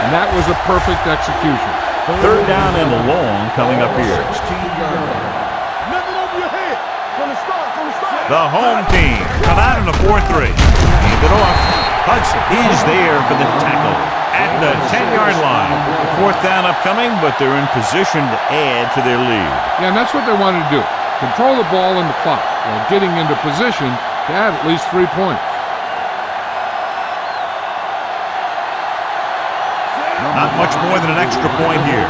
and that was a perfect execution. Third down and long coming up here. 16-yard line. Nothing over your head. From the start. The home team come out in a 4-3. Hand it off. Hudson is there for the tackle at the 10-yard line. Fourth down upcoming, but they're in position to add to their lead. Yeah, and that's what they wanted to do. Control the ball and the clock while getting into position to add at least 3 points. Not much more than an extra point here.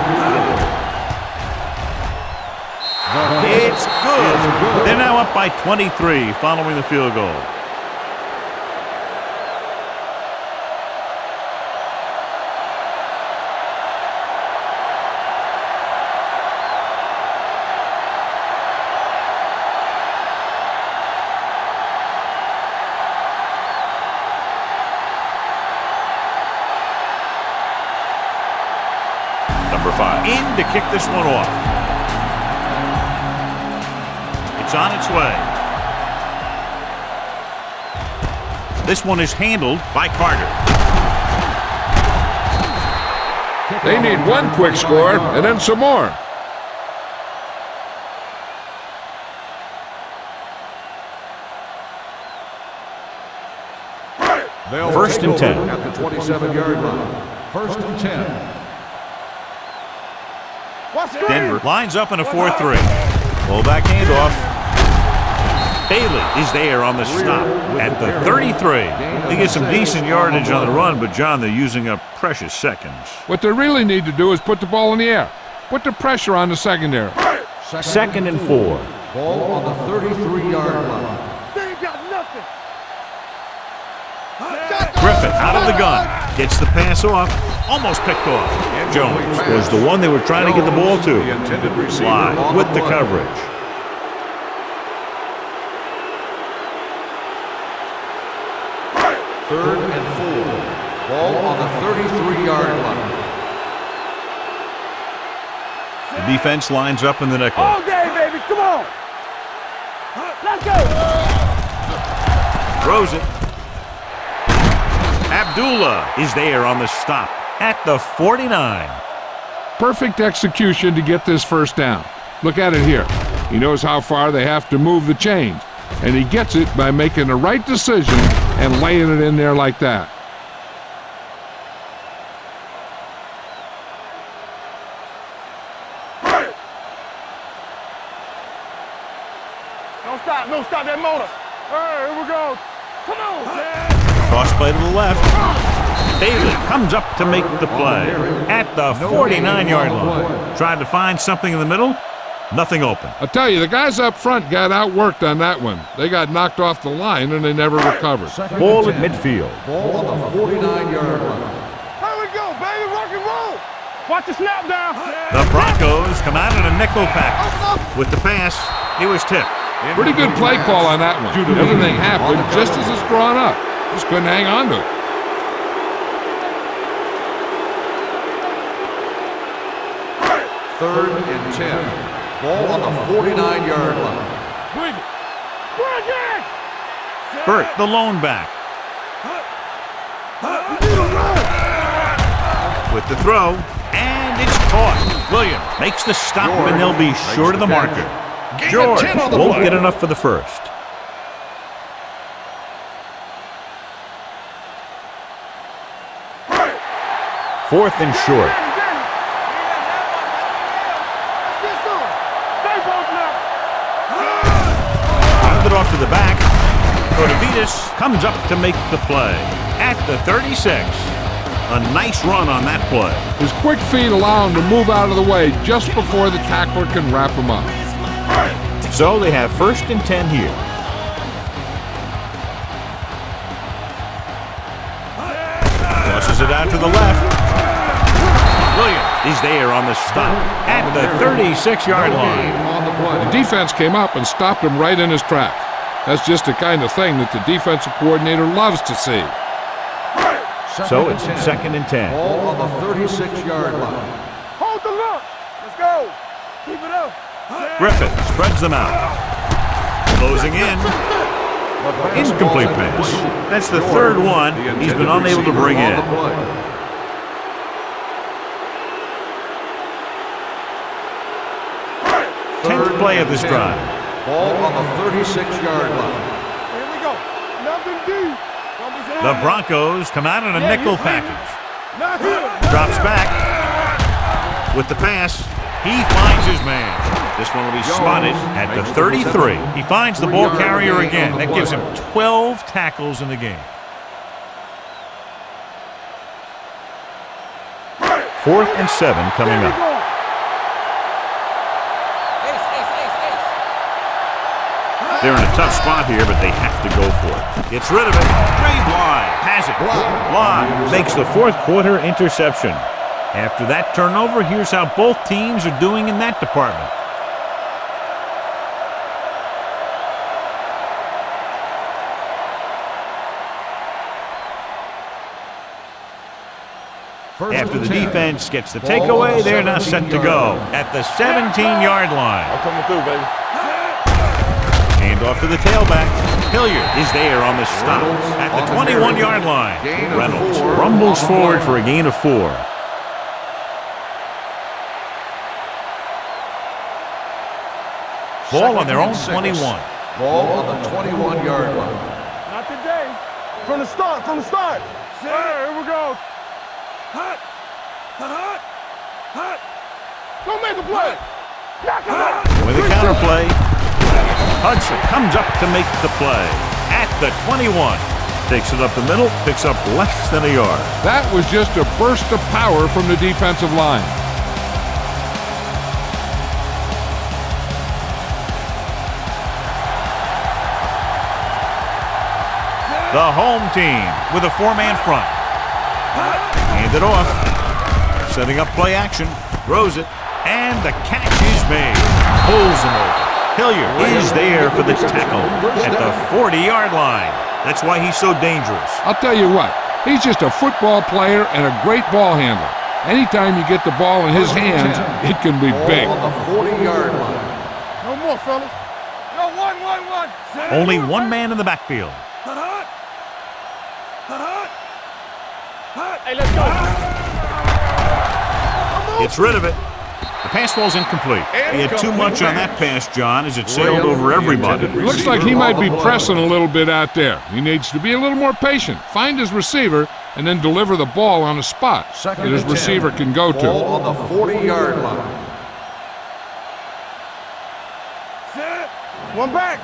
It's good. They're now up by 23 following the field goal. Number 5 in to kick this one off. It's on its way. This one is handled by Carter. They need one quick score and then some more. First and 10. At the 27-yard line. First and 10. Denver lines up in a 4-3. Fullback handoff. Bailey is there on the stop at the 33. They get some decent yardage on the run, but, John, they're using up precious seconds. What they really need to do is put the ball in the air. Put the pressure on the secondary. Second and 4. Ball on the 33-yard line. They ain't got nothing. Griffin out of the gun. Gets the pass off. Almost picked off. Jones was the one they were trying to get the ball to. Live with the coverage. Third and 4. Ball on the 33-yard line. The defense lines up in the nickel. All day, baby. Come on. Let's go. Throws it. Abdullah is there on the stop at the 49. Perfect execution to get this first down. Look at it here. He knows how far they have to move the chains, and he gets it by making the right decision and laying it in there like that. Don't stop that motor. All right, here we go. Come on, Sam. Cross play to the left. Bailey comes up to make the play at the 49-yard line. Tried to find something in the middle. Nothing open. I'll tell you, the guys up front got outworked on that one. They got knocked off the line and they never recovered. Ball at midfield. Ball on the 49-yard line. Here we go, baby. Rock and roll. Watch the snap down. The Broncos come out in a nickel package. With the pass, it was tipped. Pretty good play call on that one. Everything happened just as it's drawn up. Just couldn't hang on to it. Third and 10. Ball on the 49-yard line. Bring it. Bring it. Burt, the lone back. With the throw, and it's caught. Williams makes the stop, and they'll be short of the marker. George won't get enough for the first. Fourth and short. Handed off to the back. Protavitas comes up to make the play at the 36. A nice run on that play. His quick feet allow him to move out of the way just before the tackler can wrap him up. So they have first and 10 here. Crosses it out to the left. Williams is there on the stop at the 36-yard line. The defense came up and stopped him right in his tracks. That's just the kind of thing that the defensive coordinator loves to see. So it's second and 10. Ball on the 36-yard line. Hold the look. Let's go. Keep it up. Griffin spreads them out. Closing in. Incomplete pass. That's the third one he's been unable to bring in. 10th play of this drive. Ball on the 36-yard line. Here we go. Nothing deep. The Broncos come out in a nickel package. Drops back with the pass. He finds his man. This one will be spotted at the 33. He finds the ball carrier again. That gives him 12 tackles in the game. 4th and 7 coming up. They're in a tough spot here, but they have to go for it. Gets rid of it. Ray Bly has it. Bly makes the 4th quarter interception. After that turnover, here's how both teams are doing in that department. After the defense gets the takeaway, they're now set to go at the 17-yard line. I'm coming through, baby. Hand off to the tailback. Hilliard is there on the stop at the 21-yard line. Reynolds rumbles forward for a gain of 4. Ball on their own 21. Ball on the 21-yard line. Not today. From the start, from the start. Here we go. Hot. Hot. Hot. Don't make a play. With a counter play, Hudson comes up to make the play at the 21. Takes it up the middle, picks up less than a yard. That was just a burst of power from the defensive line. The home team with a 4-man front. Hand it off. Setting up play action. Throws it. And the catch is made. Pulls him over. Hilliard is there for the tackle at the 40-yard line. That's why he's so dangerous. I'll tell you what, he's just a football player and a great ball handler. Anytime you get the ball in his hands, it can be big. Ball on the 40-yard line. No more, fellas. No, one. Only one man in the backfield. Hey, let's go. Gets rid of it. The pass ball's incomplete. He had too much on that pass, John, as it sailed over everybody. Looks like he might be pressing a little bit out there. He needs to be a little more patient, find his receiver, and then deliver the ball on a spot that his receiver can go to. Ball on the 40-yard line. One back.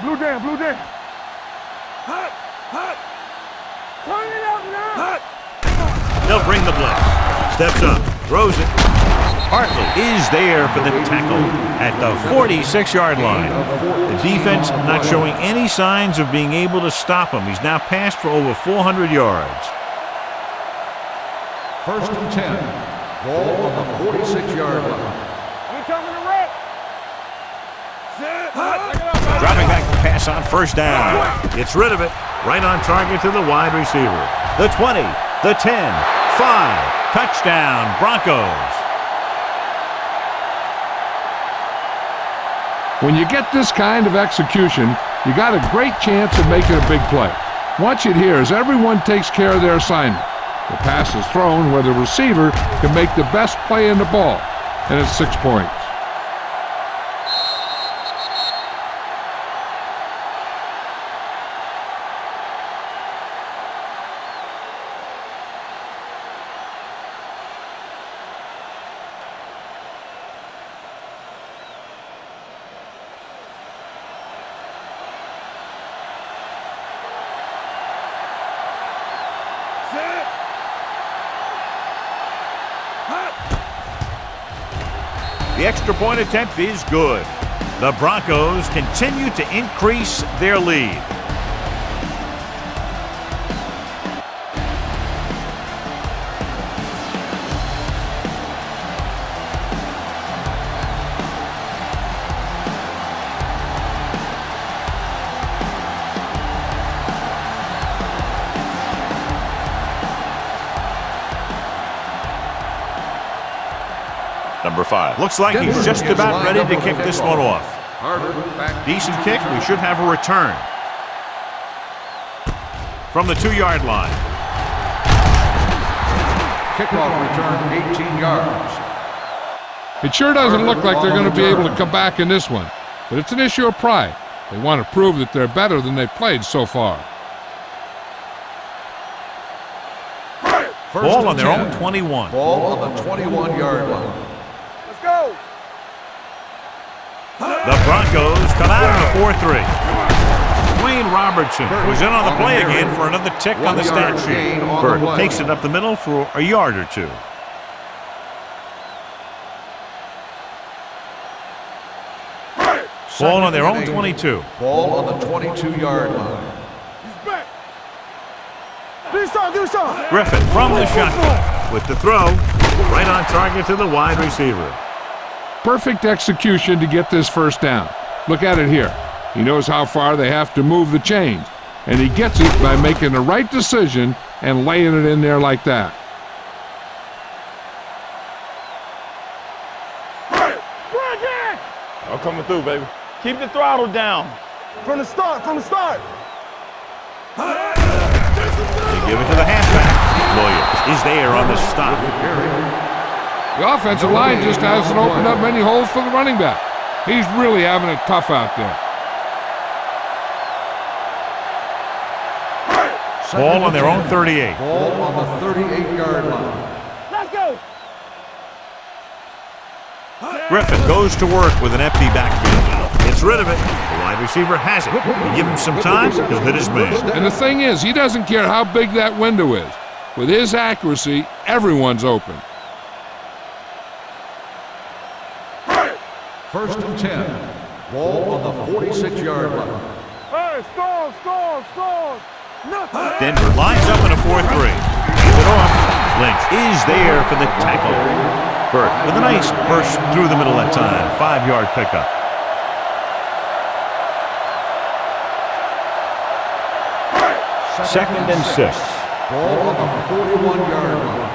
Blue down. Turn it up now. They'll bring the blitz. Steps up, throws it. Hartley is there for the tackle at the 46-yard line. The defense not showing any signs of being able to stop him. He's now passed for over 400 yards. 1st and 10. Ball on the 46-yard line. We coming to wreck. Dropping back the pass on 1st down. Gets rid of it. Right on target to the wide receiver. The 20, the 10, 5. Touchdown, Broncos. When you get this kind of execution, you got a great chance of making a big play. Watch it here as everyone takes care of their assignment. The pass is thrown where the receiver can make the best play in the ball, and it's 6 points. The extra point attempt is good. The Broncos continue to increase their lead. Number 5. Looks like he's just about ready to kick this one off. Decent kick. We should have a return. From the 2-yard line. Kickoff return 18 yards. It sure doesn't look like they're going to be able to come back in this one, but it's an issue of pride. They want to prove that they're better than they've played so far. First Ball and on their 10. own 21. Ball on the 21-yard line. Let's go. The Broncos come out in a 4-3. Wayne Robertson was in on the play again for another tick on the stat sheet. Burt takes it up the middle for a yard or two. Ball on their own 22. Ball on the 22-yard line. He's back. Do something. Griffin from the shotgun with the throw. Right on target to the wide receiver. Perfect execution to get this first down. Look at it here. He knows how far they have to move the chains, and he gets it by making the right decision and laying it in there like that. I'm coming through, baby. Keep the throttle down. From the start. They give it to the halfback. Williams is there on the stop. The offensive line just hasn't opened up many holes for the running back. He's really having it tough out there. Ball on their own 38. Ball on the 38-yard line. Let's go. Griffin goes to work with an empty backfield. Gets rid of it. The wide receiver has it. You give him some time, he'll hit his man. And the thing is, he doesn't care how big that window is. With his accuracy, everyone's open. First and 10. Ball on the 46-yard line. Hey, score. Denver lines up in a 4-3. Hands it off. Lynch is there for the tackle. Burt with a nice burst through the middle that time. 5-yard pickup. Second and 6. Ball on the 41-yard line.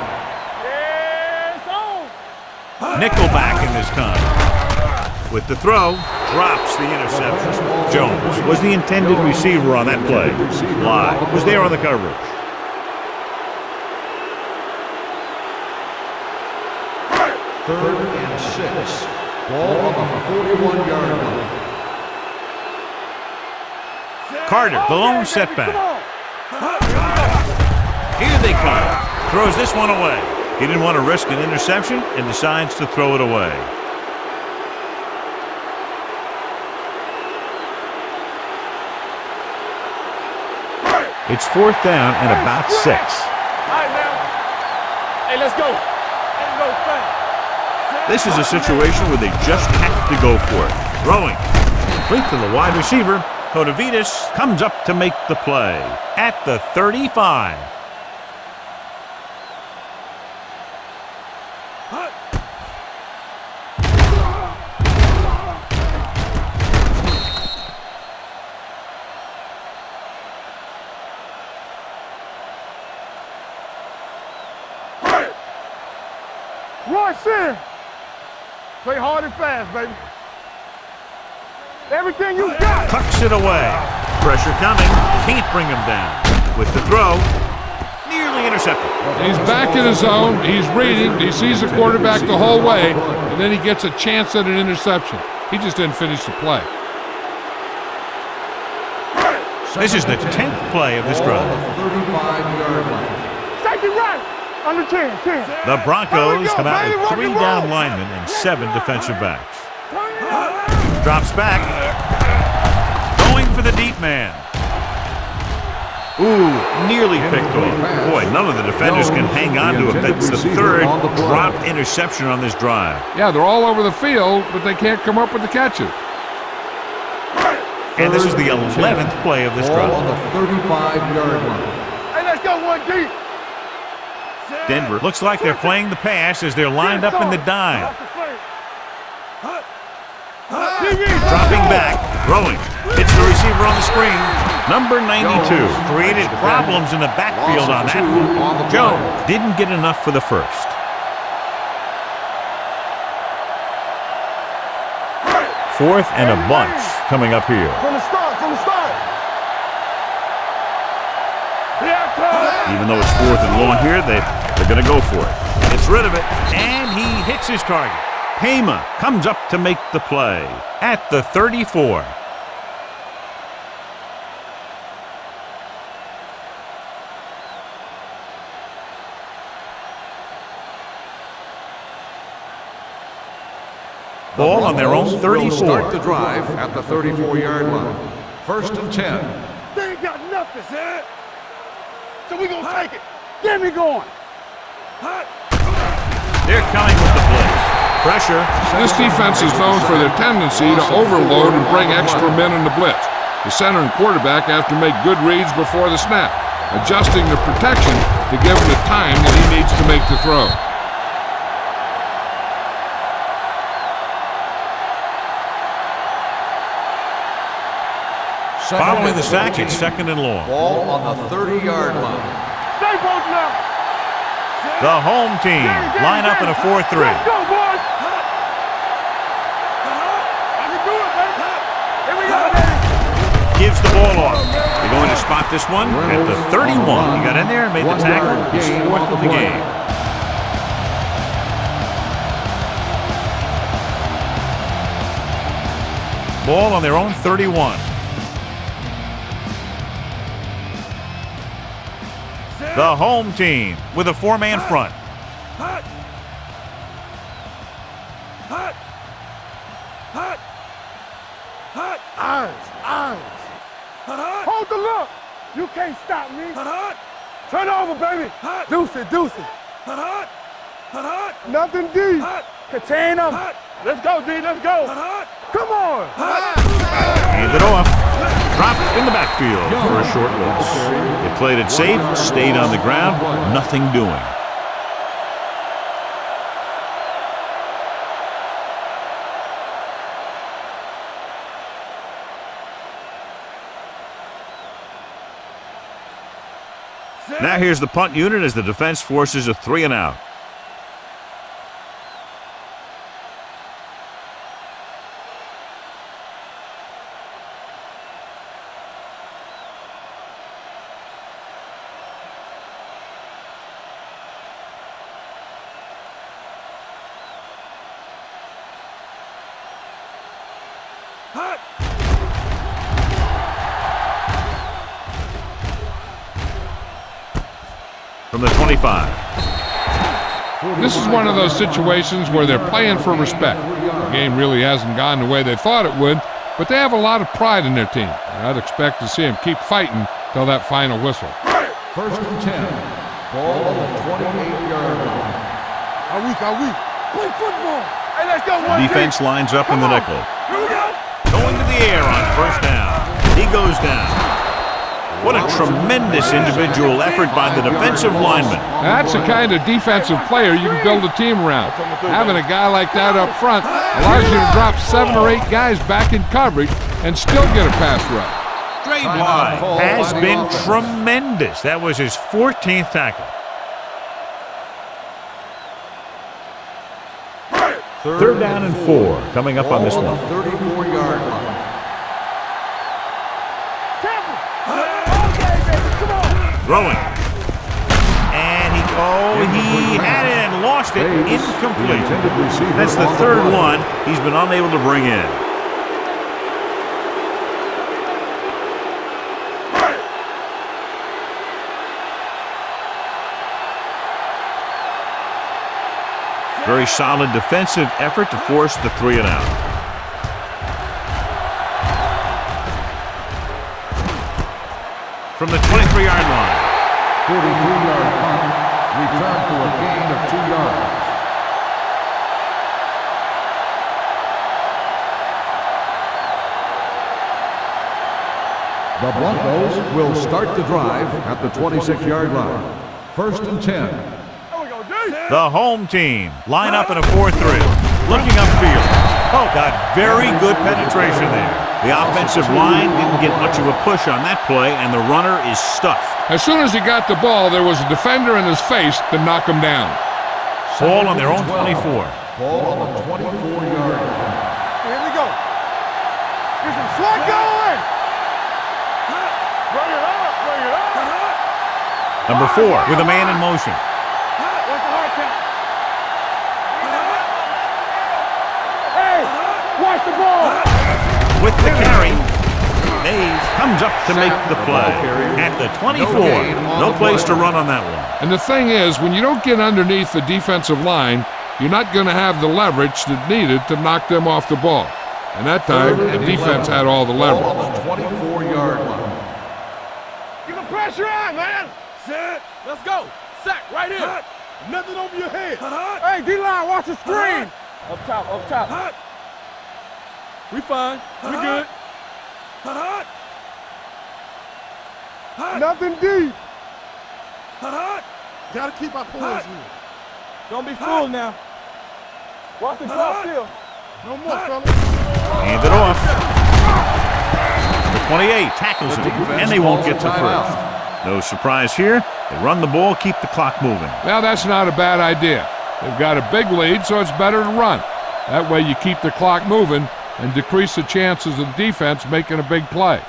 Nickelback in this time. With the throw, drops the interception. Jones was the intended receiver on that play. Bly was there on the coverage. Third and 6. Ball on the 41-yard line. Carter, the lone setback. Here they come. Throws this one away. He didn't want to risk an interception and decides to throw it away. It's 4th down and about 6. All right, now. Hey, let's go. Let's go fast. This is a situation where they just have to go for it. Throwing. Complete to the wide receiver. Kotovitis comes up to make the play at the 35. Rush in. Play hard and fast, baby. Everything you got. Tucks it away. Pressure coming. Can't bring him down. With the throw. Nearly intercepted. He's back in his zone. He's reading. He sees the quarterback the whole way, and then he gets a chance at an interception. He just didn't finish the play. This is the 10th play of this drive. 35-yard line. Safety right. Under 10. The Broncos come out with 3 down linemen and 7 defensive backs. Drops back. Going for the deep man. Ooh, nearly picked off. Boy, none of the defenders can hang on to it. That's the 3rd dropped interception on this drive. Yeah, they're all over the field, but they can't come up with the catches. And this is the 11th play of this Ball drive. on the 35-yard line. Hey, let's go one deep. Denver looks like they're playing the pass as they're lined up in the dime. Dropping back, throwing. Hits the receiver on the screen. Number 92 created problems in the backfield on that one. Jones didn't get enough for the first. Fourth and a bunch coming up here. From the start. Even though it's 4th and long here, they're going to go for it. Gets rid of it, and he hits his target. Payma comes up to make the play at the 34. Ball on their own 34. Will start the drive at the 34-yard line. 1st and 10. They ain't got nothing, son. So we gonna take it. Get me going. They're coming with the blitz. Pressure. This defense is known for their tendency to overload and bring extra men in the blitz. The center and quarterback have to make good reads before the snap, adjusting the protection to give him the time that he needs to make the throw. Following the sack, it's 2nd and long. Ball on the 30-yard line. Stay both now. The home team line up in a 4-3. Let's go, boys. I can do it, baby. Here we go, baby. Gives the ball off. They're going to spot this one at the 31. He got in there and made the tackle. His 4th of the game. Ball on their own 31. The home team with a 4-man front. Eyes. Hold the look. You can't stop me. Turn over, baby. Deuce it. Nothing D. Contain them. Let's go, D. Let's go. Come on. Hand it off. Dropped in the backfield for a short loss. They played it safe, stayed on the ground, nothing doing. Now here's the punt unit as the defense forces a 3-and-out. From the 25. This is one of those situations where they're playing for respect. The game really hasn't gone the way they thought it would, but they have a lot of pride in their team. I'd expect to see them keep fighting till that final whistle. 1st and 10. Ball on the 28-yard line. Are we? Play football. Hey, let's go. Defense lines up in the nickel. Here we go. Going to the air on 1st down. He goes down. What a tremendous individual effort by the defensive lineman. That's the kind of defensive player you can build a team around. Having a guy like that up front allows you to drop 7 or 8 guys back in coverage and still get a pass rush. Straight wide has been tremendous. That was his 14th tackle. 3rd down and 4 coming up on this one. 34-yard line. Throwing. And he had it and lost it. Incomplete. That's the 3rd one he's been unable to bring in. Very solid defensive effort to force the 3-and-out. From the 23-yard line. 43-yard punt. Return for a gain of 2 yards. The Broncos will start the drive at the 26-yard line. 1st and 10. The home team line up in a 4-3. Looking upfield. Oh, got very good penetration there. The offensive line didn't get much of a push on that play, and the runner is stuffed. As soon as he got the ball, there was a defender in his face to knock him down. Ball on their own 24. Ball on the 24-yard line. Here we go. Get some slack going. Bring it up. Number 4 with a man in motion. What's the hard count? Hey, watch the ball. With the carry, Mays comes up to make the play. At the 24, no place to run on that one. And the thing is, when you don't get underneath the defensive line, you're not going to have the leverage that's needed to knock them off the ball. And that time, the defense had all the leverage. Ball on the 24-yard line. Get the pressure on, man. Set. Let's go. Sack right here. Nothing over your head. Hey, D-line, watch the screen. Up top, up top. We fine. We good. Nothing deep. Gotta keep our poise here. Don't be fooled now. Watch the clock still. No more, fellas. Hand it off. The 28 tackles him, and they won't get to first. No surprise here. They run the ball, keep the clock moving. Now, that's not a bad idea. They've got a big lead, so it's better to run. That way you keep the clock moving and decrease the chances of the defense making a big play.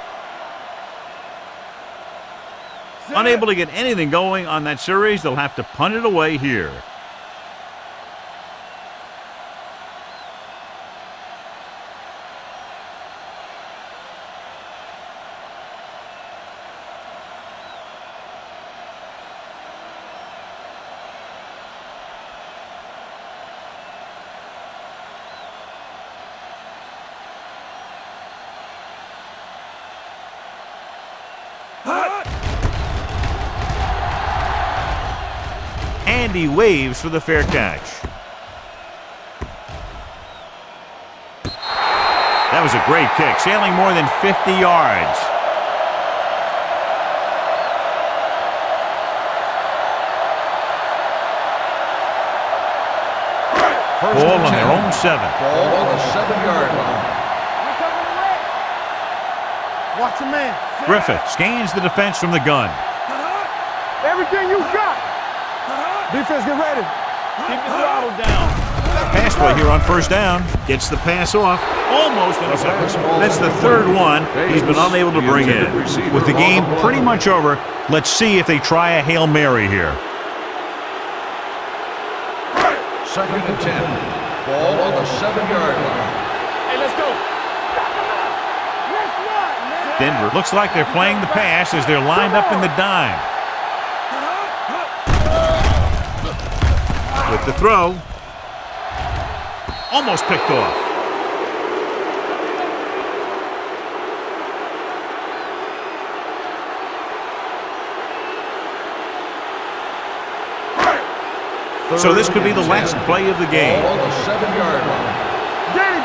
Unable to get anything going on that series, they'll have to punt it away here. And he waves for the fair catch. That was a great kick, sailing more than 50 yards. Ball on their own 7. Ball on the 7-yard line. Watch your man. Griffith scans the defense from the gun. Everything you got. Defense, get ready. Keep the throttle down. Pass play here on first down. Gets the pass off. Almost intercepted. That's the third one he's been unable to bring in. With the game pretty much over, let's see if they try a Hail Mary here. 2nd and 10. Ball on the 7-yard line. Hey, let's go. Denver looks like they're playing the pass as they're lined up in the dime. With the throw. Almost picked off. So this could be the last play of the game. Ball on the 7-yard line. Danny.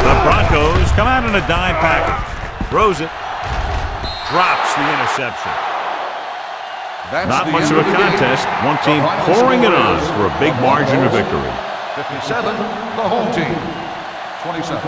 The Broncos come out in a dime package. Throws it. Drops the interception. That's Not the much end of a the game. contest. One team The final pouring it score on is for a big the margin of Broncos victory. 57, the home team 27.